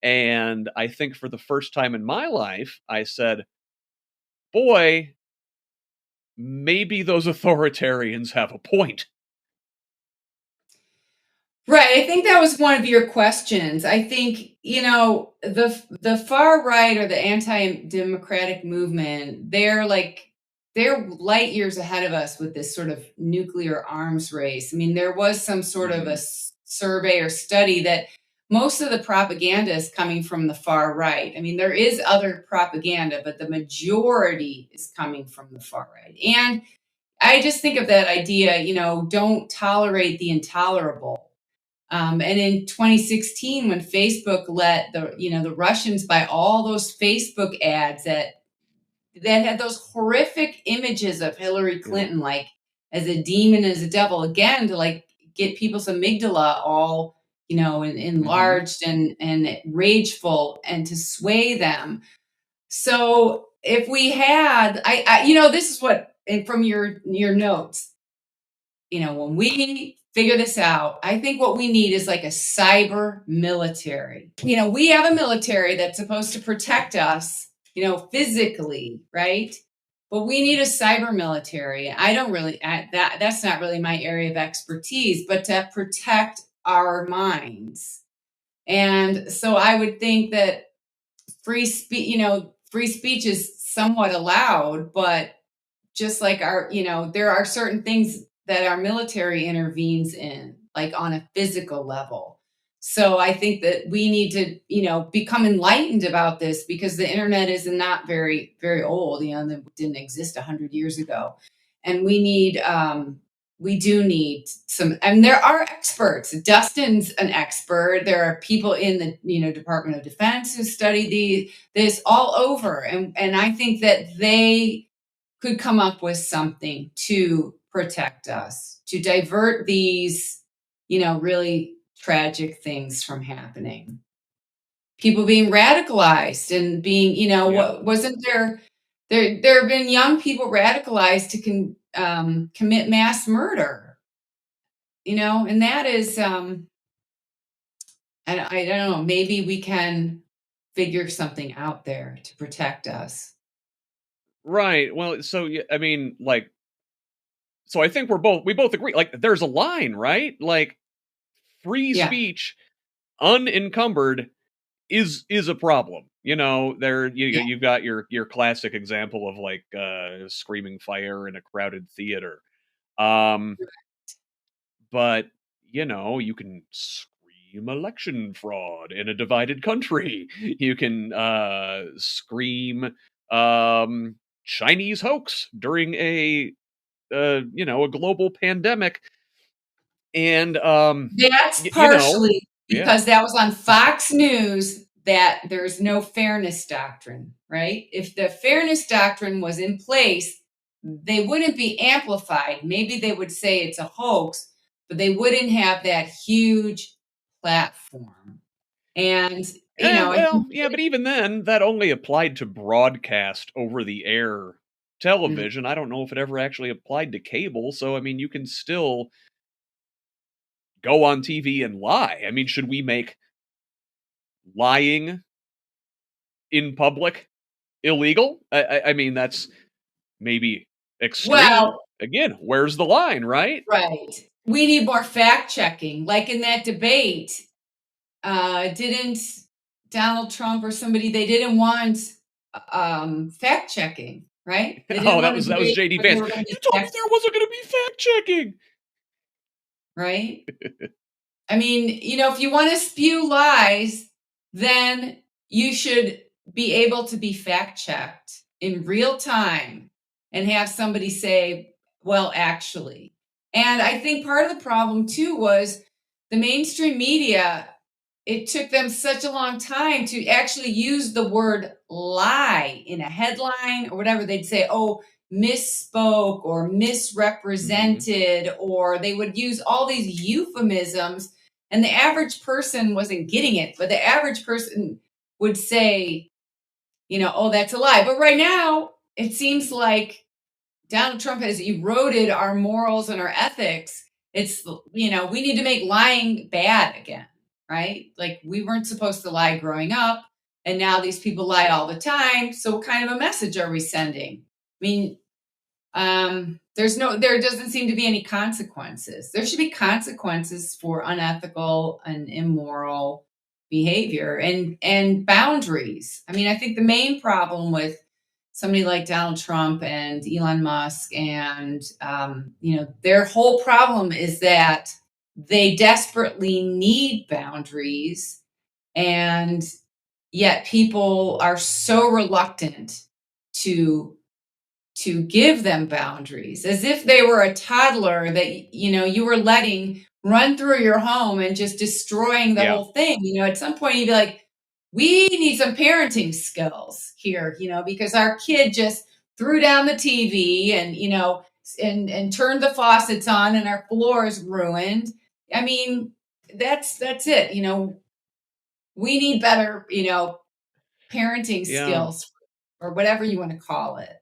And I think for the first time in my life, I said, boy, maybe those authoritarians have a point. Right. I think that was one of your questions. I think, the far right or the anti-democratic movement, they're light years ahead of us with this sort of nuclear arms race. I mean, there was some sort of a Hmm. survey or study that most of the propaganda is coming from the far right. I mean, there is other propaganda, but the majority is coming from the far right. And I just think of that idea, don't tolerate the intolerable. And in 2016, when Facebook let the Russians buy all those Facebook ads that had those horrific images of Hillary Yeah. Clinton, like as a demon, as a devil, again to like get people's amygdala all Hmm. enlarged and rageful, and to sway them. So if we had, this is what, and from your notes, when we figure this out, I think what we need is like a cyber military. We have a military that's supposed to protect us, physically, right? But we need a cyber military. I don't really that's not really my area of expertise, but to protect our minds. And so I would think that free speech is somewhat allowed, but just like there are certain things that our military intervenes in, like on a physical level. So I think that we need to, become enlightened about this, because the internet is not very, very old. It didn't exist 100 years ago. And we do need some, and there are experts. Dustin's an expert. There are people in the, Department of Defense who study this all over. And I think that they could come up with something to protect us, to divert these, really tragic things from happening. People being radicalized and being, Yeah. what wasn't there have been young people radicalized to commit mass murder, and that is, I don't know, maybe we can figure something out there to protect us. Right. Well, so yeah, I mean, like, so I think we both agree. Like, there's a line, right? Like, free Yeah. speech unencumbered is a problem. Yeah. You've got your classic example of like screaming fire in a crowded theater. Um, but you can scream election fraud in a divided country. You can scream Chinese hoax during a global pandemic. And That's you know, partially yeah. because that was on Fox News, that there's no fairness doctrine, right? If the fairness doctrine was in place, they wouldn't be amplified. Maybe they would say it's a hoax, but they wouldn't have that huge platform. And, and Well, yeah, but even then, that only applied to broadcast over the air mm, television. I don't know if it ever actually applied to cable. So, I mean, you can still go on TV and lie. I mean, should we make lying in public illegal? I mean, that's maybe extreme. well, Again, where's the line, right? right. We need more fact checking. Like in that debate, didn't Donald Trump or somebody, they didn't want fact checking, right? They didn't Oh, want a that was debate JD where they Vance. were going to You be told me fact, there wasn't going to be fact checking. right? I mean, if you want to spew lies, then you should be able to be fact checked in real time and have somebody say, well, actually. And I think part of the problem too was the mainstream media, it took them such a long time to actually use the word lie in a headline or whatever. They'd say, oh, misspoke or Hmm. misrepresented, or they would use all these euphemisms, and the average person wasn't getting it, but the average person would say, oh, that's a lie. But right now, it seems like Donald Trump has eroded our morals and our ethics. It's, we need to make lying bad again, right? Like we weren't supposed to lie growing up, and now these people lie Yeah. all the time. So what kind of a message are we sending? I mean, there doesn't seem to be any consequences. There should be consequences for unethical and immoral behavior and boundaries. I mean, I think the main problem with somebody like Donald Trump and Elon Musk and their whole problem is that they desperately need boundaries, and yet people are so reluctant to give them boundaries, as if they were a toddler that you were letting run through your home and just destroying the Yeah. whole thing. At some point you'd be like, we need some parenting skills here, because our kid just threw down the TV and and turned the faucets on and our floor is ruined. I mean, that's it. We need better parenting Yeah. skills, or whatever you want to call it.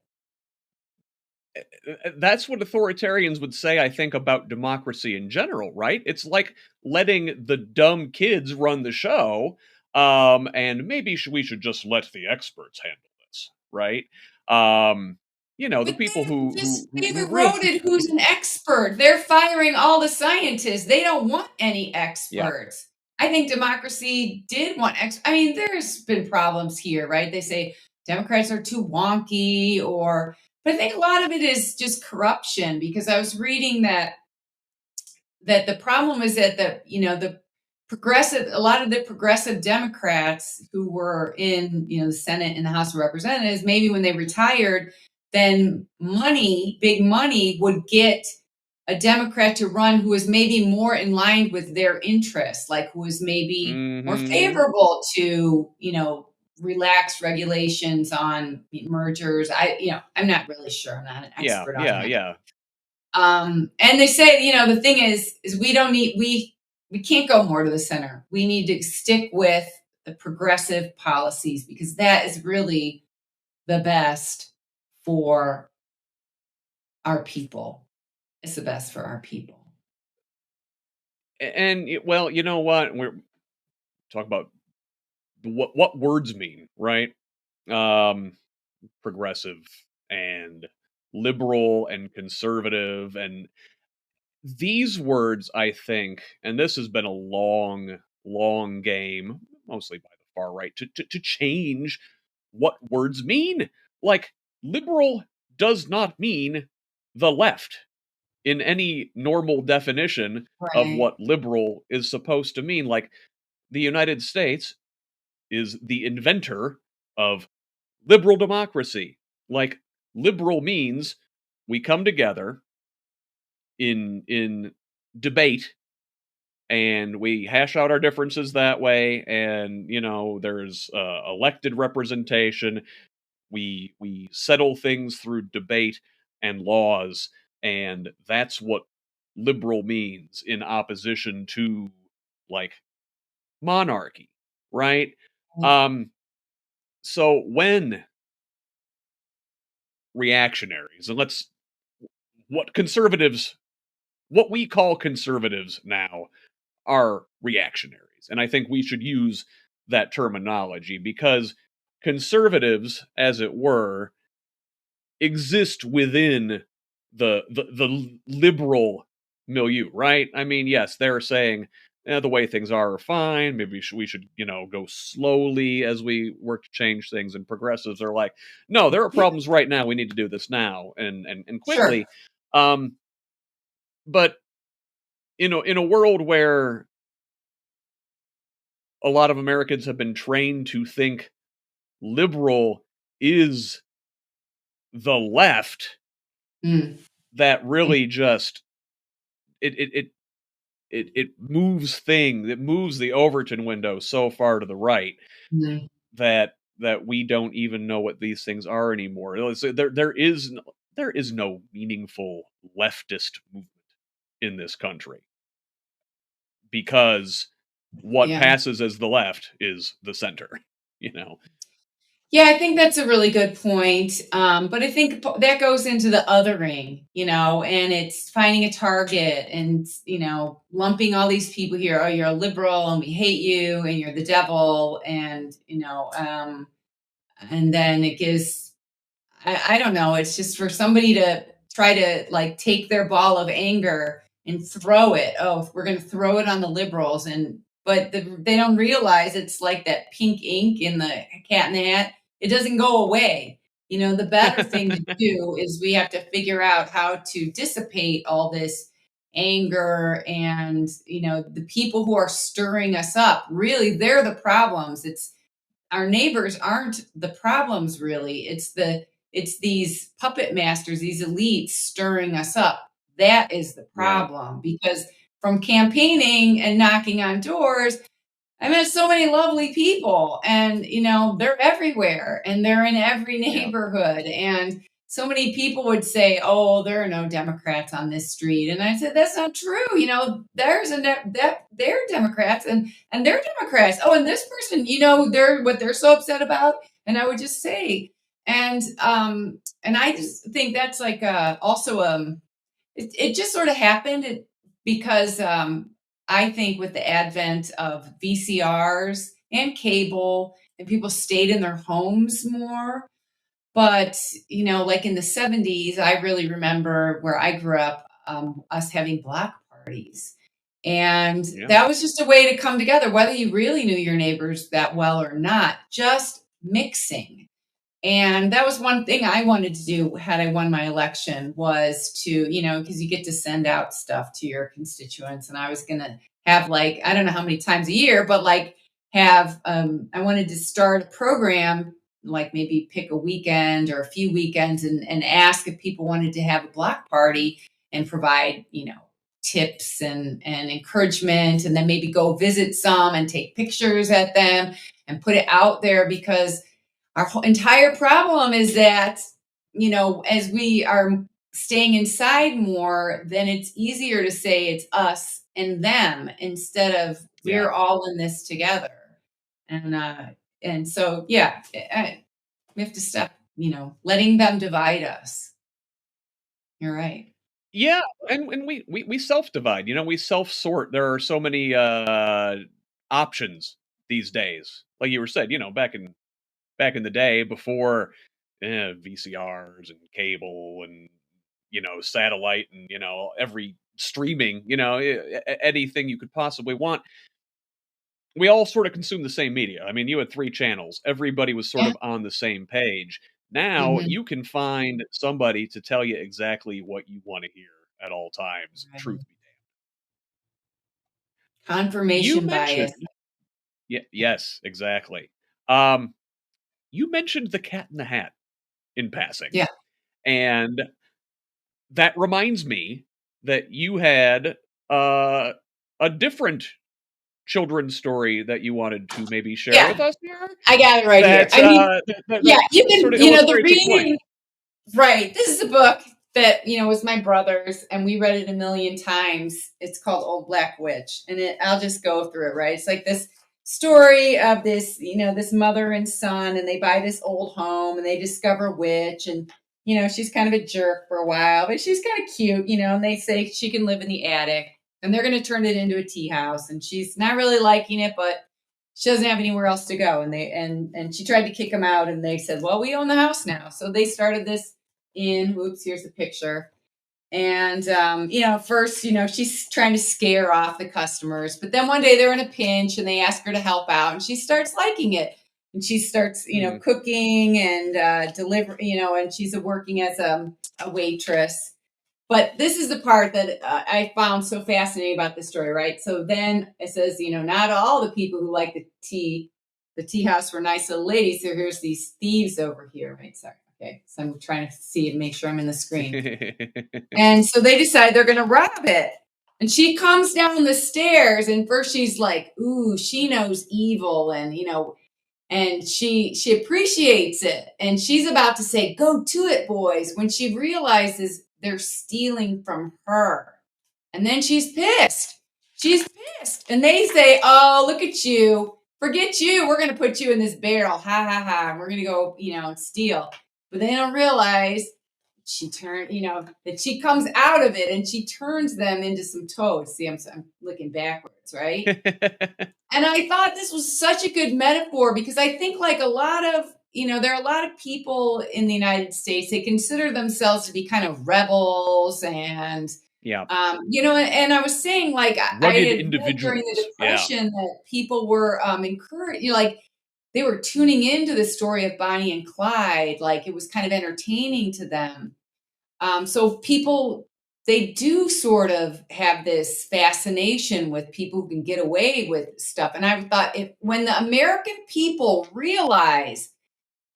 That's what authoritarians would say, I think, about democracy in general, right? It's like letting the dumb kids run the show, and maybe we should just let the experts handle this, right? Um, the But people they've who real, eroded who's an expert. They're firing all the scientists. They don't want any yeah. experts. I think democracy did want I mean, there's been problems here, right? They say Democrats are too wonky, but I think a lot of it is just corruption, because I was reading that the problem is that the progressive a lot of the progressive Democrats who were in the Senate and the House of Representatives, maybe when they retired, then big money would get a Democrat to run who was maybe more in line with their interests, like who was maybe more Hmm. favorable to relaxed regulations on mergers. I'm not really sure. I'm not an Yeah, expert on yeah, that. yeah. And they say, the thing is we can't go more to the center. We need to stick with the progressive policies, because that is really the best for our people. It's the best for our people. And well, you know what? We're talking about what words mean, right? Um, Progressive and liberal and conservative, and these words, I think, and this has been a long game, mostly by the far right, to change what words mean. Like, liberal does not mean the left in any normal definition of Right. what liberal is supposed to mean. Like, the United States is the inventor of liberal democracy. Like, liberal means we come together in debate and we hash out our differences that way, and there's elected representation. We settle things through debate. and laws, and that's what liberal means in opposition to like monarchy, right? Um, so when reactionaries, and let's what conservatives, what we call conservatives now, are reactionaries, and I think we should use that terminology because conservatives, as it were, exist within the liberal milieu, right? I mean, yes, they're saying the way things are fine. Maybe we should go slowly as we work to change things. And progressives are like, no, there are Yeah, problems right now. We need to do this now and sure. quickly. Um, but in a world where a lot of Americans have been trained to think liberal is the left, Mm, that really just it it it it moves it moves the Overton window so far to the right mm, that we don't even know what these things are anymore. There is no meaningful leftist movement in this country because what yeah. passes as the left is the center, you know. Yeah, I think that's a really good point. But I think that goes into the othering, and it's finding a target and, lumping all these people here. Oh, you're a liberal and we hate you and you're the devil. And then it gives, I don't know, it's just for somebody to try to like take their ball of anger and throw it. Oh, we're going to throw it on the liberals. But they don't realize it's like that pink ink in the Cat in the Hat. It doesn't go away. The better thing to do is we have to figure out how to dissipate all this anger and, the people who are stirring us up. Really, they're the problems. It's our neighbors aren't the problems really. It's these puppet masters, these elites stirring us up. That is the Yeah, problem because from campaigning and knocking on doors, I met so many lovely people and, they're everywhere and they're in every yeah, neighborhood. And so many people would say, oh, there are no Democrats on this street. And I said, that's not true. They're Democrats and they're Democrats. Oh, and this person, they're what they're so upset about. And I would just say, and I just think that's like also it just sort of happened because I think with the advent of VCRs and cable, and people stayed in their homes more. But, like in the 70s, I really remember where I grew up, us having block parties. And yeah, that was just a way to come together, whether you really knew your neighbors that well or not, just mixing. And that was one thing I wanted to do had I won my election was to, because you get to send out stuff to your constituents. And I was going to have like, I don't know how many times a year, but like I wanted to start a program, like maybe pick a weekend or a few weekends and ask if people wanted to have a block party and provide, tips and encouragement. And then maybe go visit some and take pictures at them and put it out there because our whole entire problem is that, as we are staying inside more, then it's easier to say it's us and them instead of yeah. we're all in this together. And so, yeah, we have to stop, letting them divide us. You're right. Yeah, and we self-divide, we self-sort. There are so many, options these days. Like you were said, back in the day before, VCRs and cable and, satellite and, every streaming, anything you could possibly want, we all sort of consume the same media. I mean, you had 3 channels. Everybody was sort Yeah. of on the same page. Now, Hmm. you can find somebody to tell you exactly what you wanna hear at all times, truth Right. be You Confirmation bias. mentioned yes, exactly. Um, you mentioned the Cat in the Hat in passing, Yeah. and that reminds me that you had, uh, a different children's story that you wanted to maybe share with Yeah. us here I got it right here. that, I mean, that yeah, you sort can, of the illustrates your point. reading. Right. This is a book. that, was my brother's, and we read it a million times. It's called Old Black Witch, and I'll just go through it, right? It's like this story of this, this mother and son, and they buy this old home, and they discover a witch, and she's kind of a jerk for a while, but she's kind of cute, and they say she can live in the attic, and they're going to turn it into a tea house, and she's not really liking it, but she doesn't have anywhere else to go, and she tried to kick them out, and they said, well, we own the house now, so they started this oops, here's the picture. And, first, she's trying to scare off the customers. But then one day they're in a pinch and they ask her to help out. And she starts liking it. And she starts, cooking and and she's working as a waitress. But this is the part that I found so fascinating about this story, right? So then it says, not all the people who like the tea house were nice little ladies. So here's these thieves over here, right? Sorry. Okay, so I'm trying to see and make sure I'm in the screen. And so they decide they're going to rob it. And she comes down the stairs, and first she's like, ooh, she knows evil, and and she appreciates it. And she's about to say, go to it, boys, when she realizes they're stealing from her. And then she's pissed. She's pissed. And they say, oh, look at you. Forget you. We're going to put you in this barrel. Ha, ha, ha. And we're going to go, steal. But they don't realize that she comes out of it and she turns them into some toads. See, I'm looking backwards, right? And I thought this was such a good metaphor because I think like a lot of, there are a lot of people in the United States, they consider themselves to be kind of rebels and, yeah. And I was saying like, rugged I had individuals read during the Depression that people were encouraged, like they were tuning into the story of Bonnie and Clyde, like it was kind of entertaining to them. So people, they do sort of have this fascination with people who can get away with stuff. And I thought when the American people realize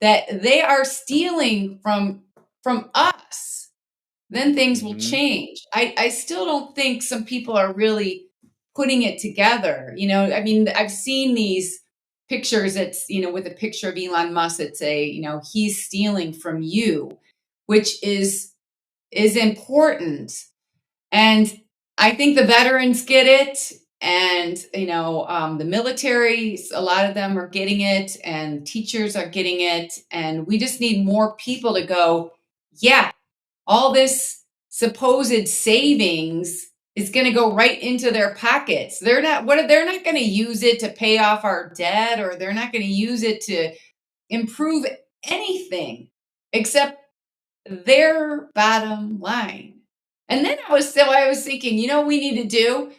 that they are stealing from us, then things will change. I still don't think some people are really putting it together. I mean, I've seen these pictures. It's, with a picture of Elon Musk, it's he's stealing from you, which is important. And I think the veterans get it. And, the military, a lot of them are getting it, and teachers are getting it. And we just need more people to go, yeah, all this supposed savings is going to go right into their pockets. They're not going to use it to pay off our debt, or they're not going to use it to improve anything except their bottom line. And then I was thinking, we need to do,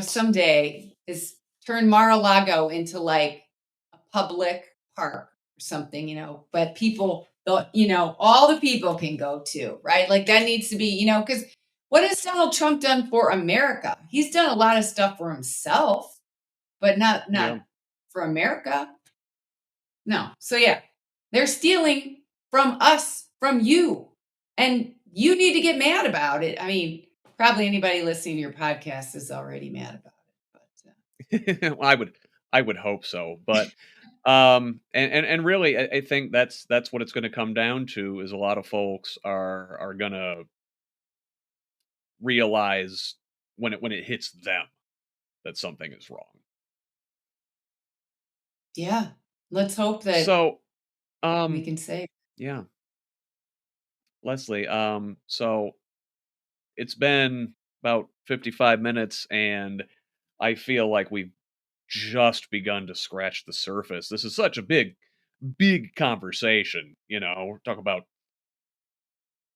someday is turn Mar-a-Lago into like a public park or something, but people, all the people can go to, right? Like that needs to be, because what has Donald Trump done for America? He's done a lot of stuff for himself, but not for America. No. So yeah, they're stealing from us, from you, and you need to get mad about it. I mean, probably anybody listening to your podcast is already mad about it, but well, I would hope so, but and really, I think that's what it's going to come down to is a lot of folks are going to realize when it hits them that something is wrong. Yeah, let's hope that So, we can say, yeah, Leslie. So it's been about 55 minutes, and I feel like we've just begun to scratch the surface. This is such a big conversation. We're talking about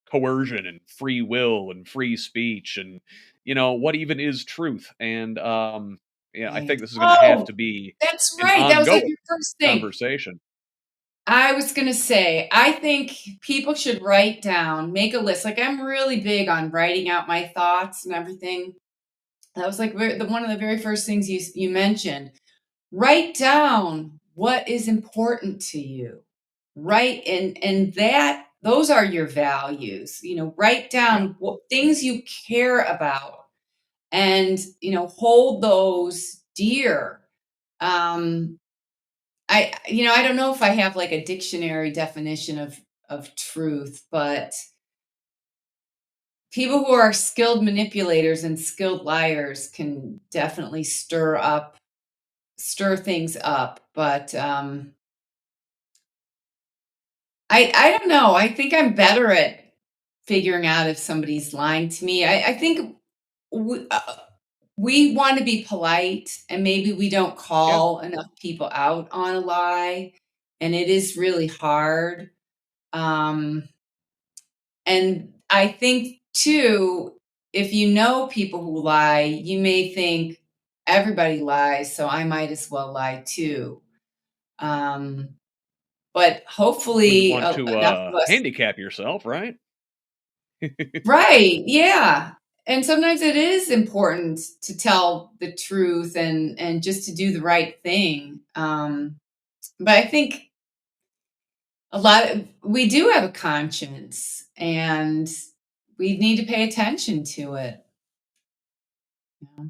coercion and free will and free speech and what even is truth. And yeah, I right. think this is going to have to be That's an right. That was like ongoing your first thing. conversation. I was going to say, I think people should write down, make a list. Like I'm really big on writing out my thoughts and everything. That was like one of the very first things you mentioned. Write down what is important to you. Write and that those are your values. Write down what things you care about, and hold those dear. I don't know if I have like a dictionary definition of truth, but people who are skilled manipulators and skilled liars can definitely stir things up, but I don't know. I think I'm better at figuring out if somebody's lying to me. I think we, uh, we want to be polite, and maybe we don't Yeah, call enough people out on a lie, and it is really hard. Um, and I think too, if you know people who lie, you may think everybody lies, so I might as well lie too. Um, but wouldn't hopefully, want to enough of us. handicap yourself, right? Right, yeah, and sometimes it is important to tell the truth and just to do the right thing, but I think we do have a conscience, and we need to pay attention to it, you know,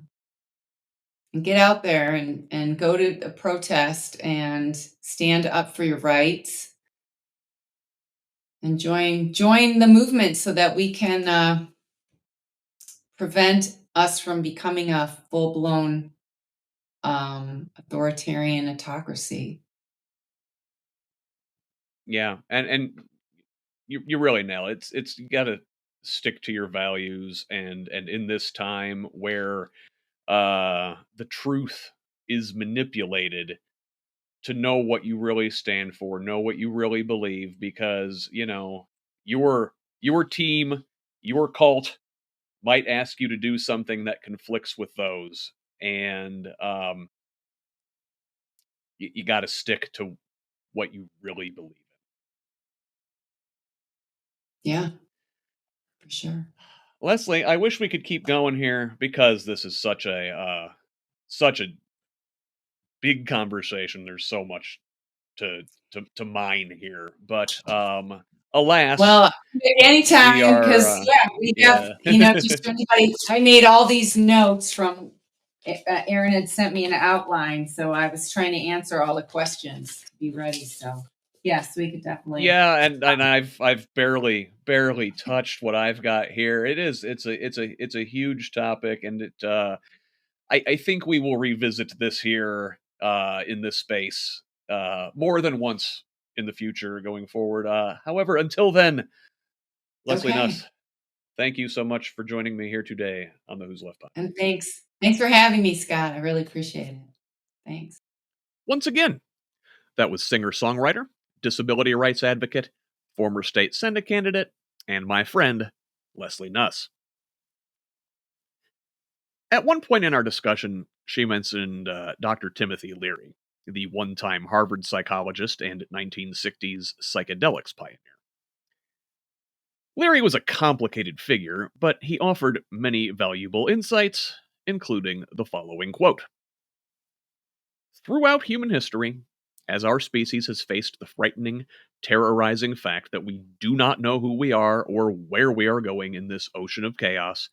and get out there and go to a protest and stand up for your rights and join the movement so that we can, prevent us from becoming a full-blown authoritarian autocracy. Yeah, and you really nail it. It's you got to stick to your values, and in this time where the truth is manipulated, to know what you really stand for, know what you really believe, because your team, your cult might ask you to do something that conflicts with those, and you got to stick to what you really believe in. Yeah, for sure. Leslie, I wish we could keep going here because this is such a big conversation. There's so much to mine here, but alas, Well, we anytime, are because yeah, we have, yeah. just for anybody, I made all these notes from Aaron had sent me an outline, so I was trying to answer all the questions to be ready. So yes, we could definitely. Yeah, and I've barely touched what I've got here. It's a huge topic, and I think we will revisit this here in this space more than once in the future going forward. However, until then, Leslie Okay, Nuss, thank you so much for joining me here today on the Who's Left Behind. and thanks for having me, Scott. I really appreciate it. Thanks. Once again, that was singer-songwriter, disability rights advocate, former state Senate candidate, and my friend, Leslie Nuss. At one point in our discussion, she mentioned Dr. Timothy Leary, the one time Harvard psychologist and 1960s psychedelics pioneer. Leary was a complicated figure, but he offered many valuable insights, including the following quote: "Throughout human history, as our species has faced the frightening, terrorizing fact that we do not know who we are or where we are going in this ocean of chaos,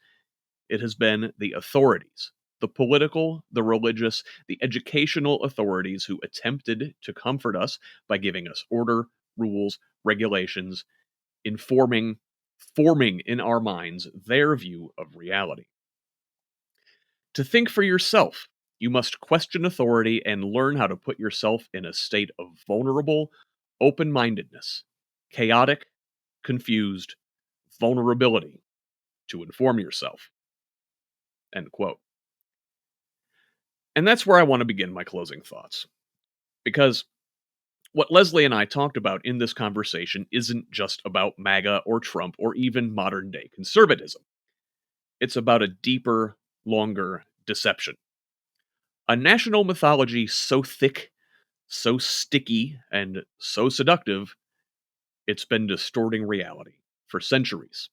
it has been the authorities, the political, the religious, the educational authorities who attempted to comfort us by giving us order, rules, regulations, forming in our minds their view of reality. To think for yourself, you must question authority and learn how to put yourself in a state of vulnerable open mindedness, chaotic, confused vulnerability to inform yourself." End quote. And that's where I want to begin my closing thoughts. Because what Leslie and I talked about in this conversation isn't just about MAGA or Trump or even modern day conservatism. It's about a deeper, longer deception. A national mythology so thick, so sticky, and so seductive, it's been distorting reality for centuries.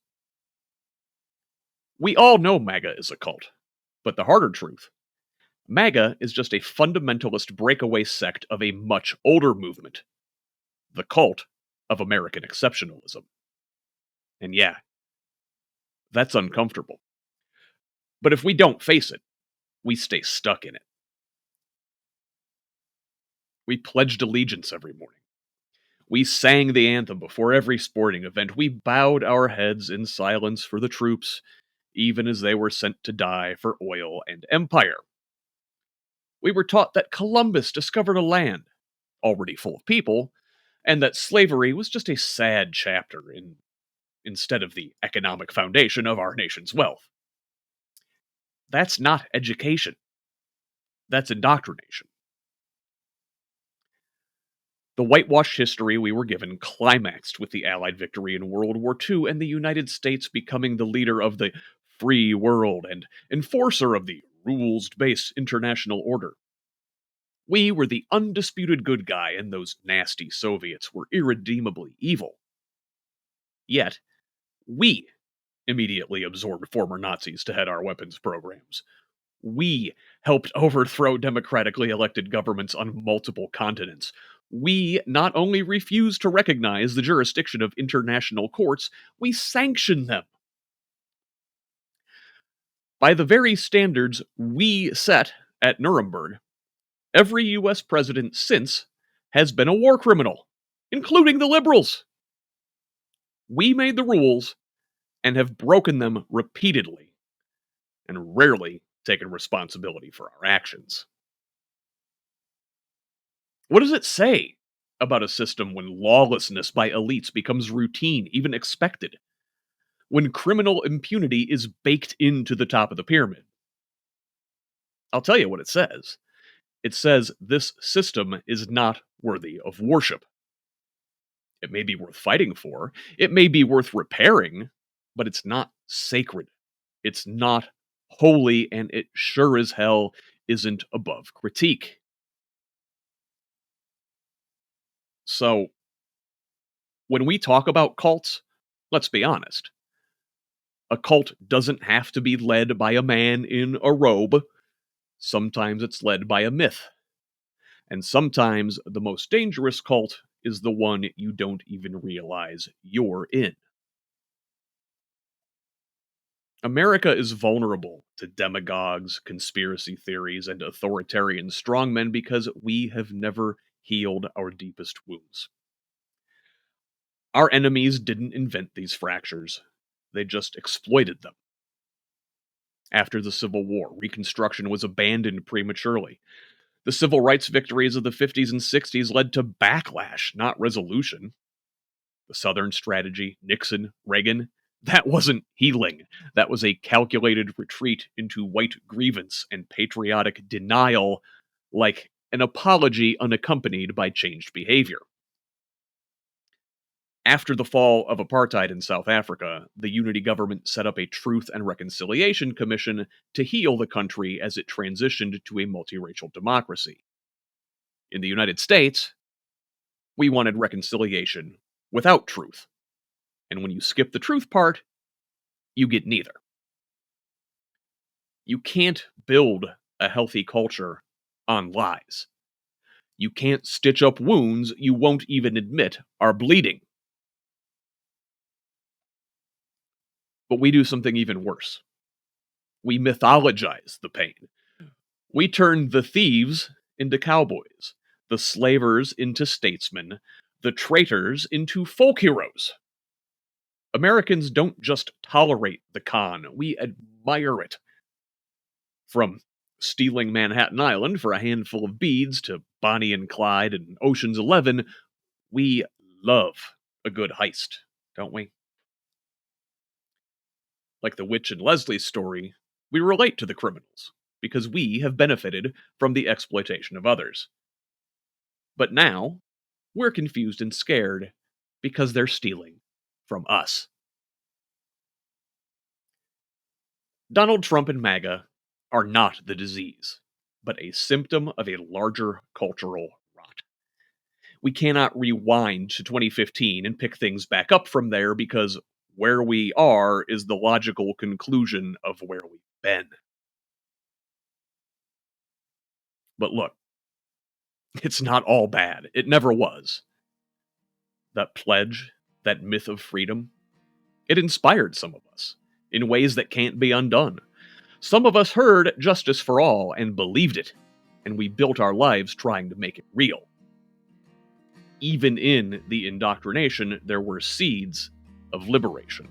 We all know MAGA is a cult, but the harder truth: MAGA is just a fundamentalist breakaway sect of a much older movement, the cult of American exceptionalism. And yeah, that's uncomfortable. But if we don't face it, we stay stuck in it. We pledged allegiance every morning. We sang the anthem before every sporting event. We bowed our heads in silence for the troops, even as they were sent to die for oil and empire. We were taught that Columbus discovered a land already full of people, and that slavery was just a sad chapter instead of the economic foundation of our nation's wealth. That's not education. That's indoctrination. The whitewashed history we were given climaxed with the Allied victory in World War II and the United States becoming the leader of the free world and enforcer of the rules-based international order. We were the undisputed good guy, and those nasty Soviets were irredeemably evil. Yet, we immediately absorbed former Nazis to head our weapons programs. We helped overthrow democratically elected governments on multiple continents. We not only refused to recognize the jurisdiction of international courts, we sanctioned them. By the very standards we set at Nuremberg, every US president since has been a war criminal, including the liberals. We made the rules and have broken them repeatedly, and rarely taken responsibility for our actions. What does it say about a system when lawlessness by elites becomes routine, even expected? When criminal impunity is baked into the top of the pyramid? I'll tell you what it says. It says this system is not worthy of worship. It may be worth fighting for, it may be worth repairing, but it's not sacred. It's not holy, and it sure as hell isn't above critique. So, when we talk about cults, let's be honest. A cult doesn't have to be led by a man in a robe. Sometimes it's led by a myth. And sometimes the most dangerous cult is the one you don't even realize you're in. America is vulnerable to demagogues, conspiracy theories, and authoritarian strongmen because we have never healed our deepest wounds. Our enemies didn't invent these fractures, they just exploited them. After the Civil War, Reconstruction was abandoned prematurely. The civil rights victories of the 50s and 60s led to backlash, not resolution. The Southern strategy, Nixon, Reagan, that wasn't healing. That was a calculated retreat into white grievance and patriotic denial, like an apology unaccompanied by changed behavior. After the fall of apartheid in South Africa, the unity government set up a Truth and Reconciliation Commission to heal the country as it transitioned to a multiracial democracy. In the United States, we wanted reconciliation without truth. And when you skip the truth part, you get neither. You can't build a healthy culture on lies. You can't stitch up wounds you won't even admit are bleeding. But we do something even worse. We mythologize the pain. We turn the thieves into cowboys, the slavers into statesmen, the traitors into folk heroes. Americans don't just tolerate the con, we admire it. From stealing Manhattan Island for a handful of beads to Bonnie and Clyde and Ocean's 11, we love a good heist, don't we? Like the Witch and Leslie story, we relate to the criminals because we have benefited from the exploitation of others. But now, we're confused and scared because they're stealing from us. Donald Trump and MAGA are not the disease, but a symptom of a larger cultural rot. We cannot rewind to 2015 and pick things back up from there because where we are is the logical conclusion of where we've been. But look, it's not all bad. It never was. That pledge, that myth of freedom, it inspired some of us in ways that can't be undone. Some of us heard justice for all and believed it, and we built our lives trying to make it real. even in the indoctrination, there were seeds of liberation.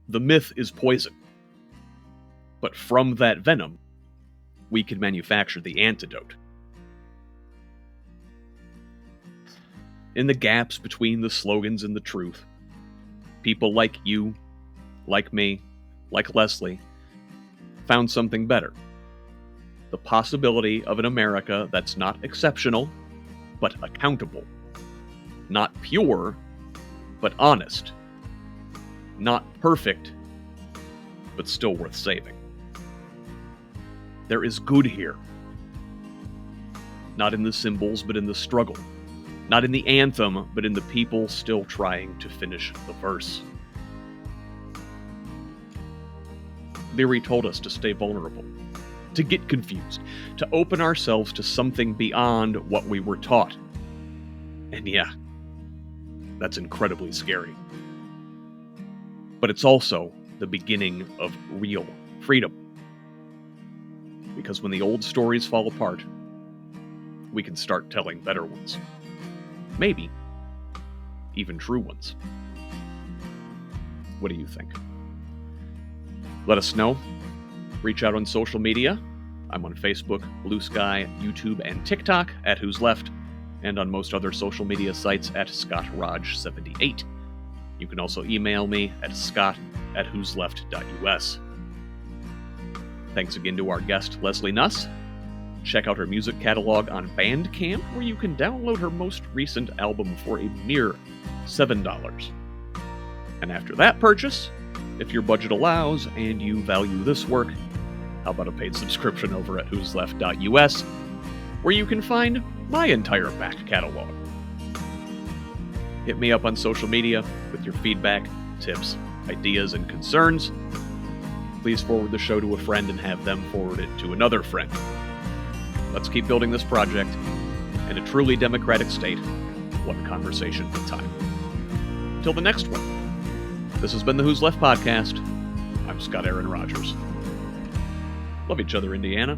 The myth is poison, but from that venom, we can manufacture the antidote. In the gaps between the slogans and the truth, people like you, like me, like Leslie, found something better. The possibility of an America that's not exceptional, but accountable. Not pure, but honest. Not perfect, but still worth saving. There is good here. Not in the symbols, but in the struggle. Not in the anthem, but in the people still trying to finish the verse. Leary told us to stay vulnerable, to get confused, to open ourselves to something beyond what we were taught. And yeah, that's incredibly scary. But it's also the beginning of real freedom. Because when the old stories fall apart, we can start telling better ones. Maybe even true ones. What do you think? Let us know. Reach out on social media. I'm on Facebook, Blue Sky, YouTube, and TikTok at Who's Left, and on most other social media sites at ScottRaj78. You can also email me at scott@whosleft.us. Thanks again to our guest, Leslie Nuss. Check out her music catalog on Bandcamp, where you can download her most recent album for a mere $7. And after that purchase, if your budget allows and you value this work, how about a paid subscription over at whosleft.us, where you can find my entire back catalog. Hit me up on social media with your feedback, tips, ideas, and concerns. Please forward the show to a friend and have them forward it to another friend. Let's keep building this project in a truly democratic state, one conversation at a time. Till the next one, this has been the Who's Left podcast. I'm Scott Aaron Rogers. Love each other, Indiana.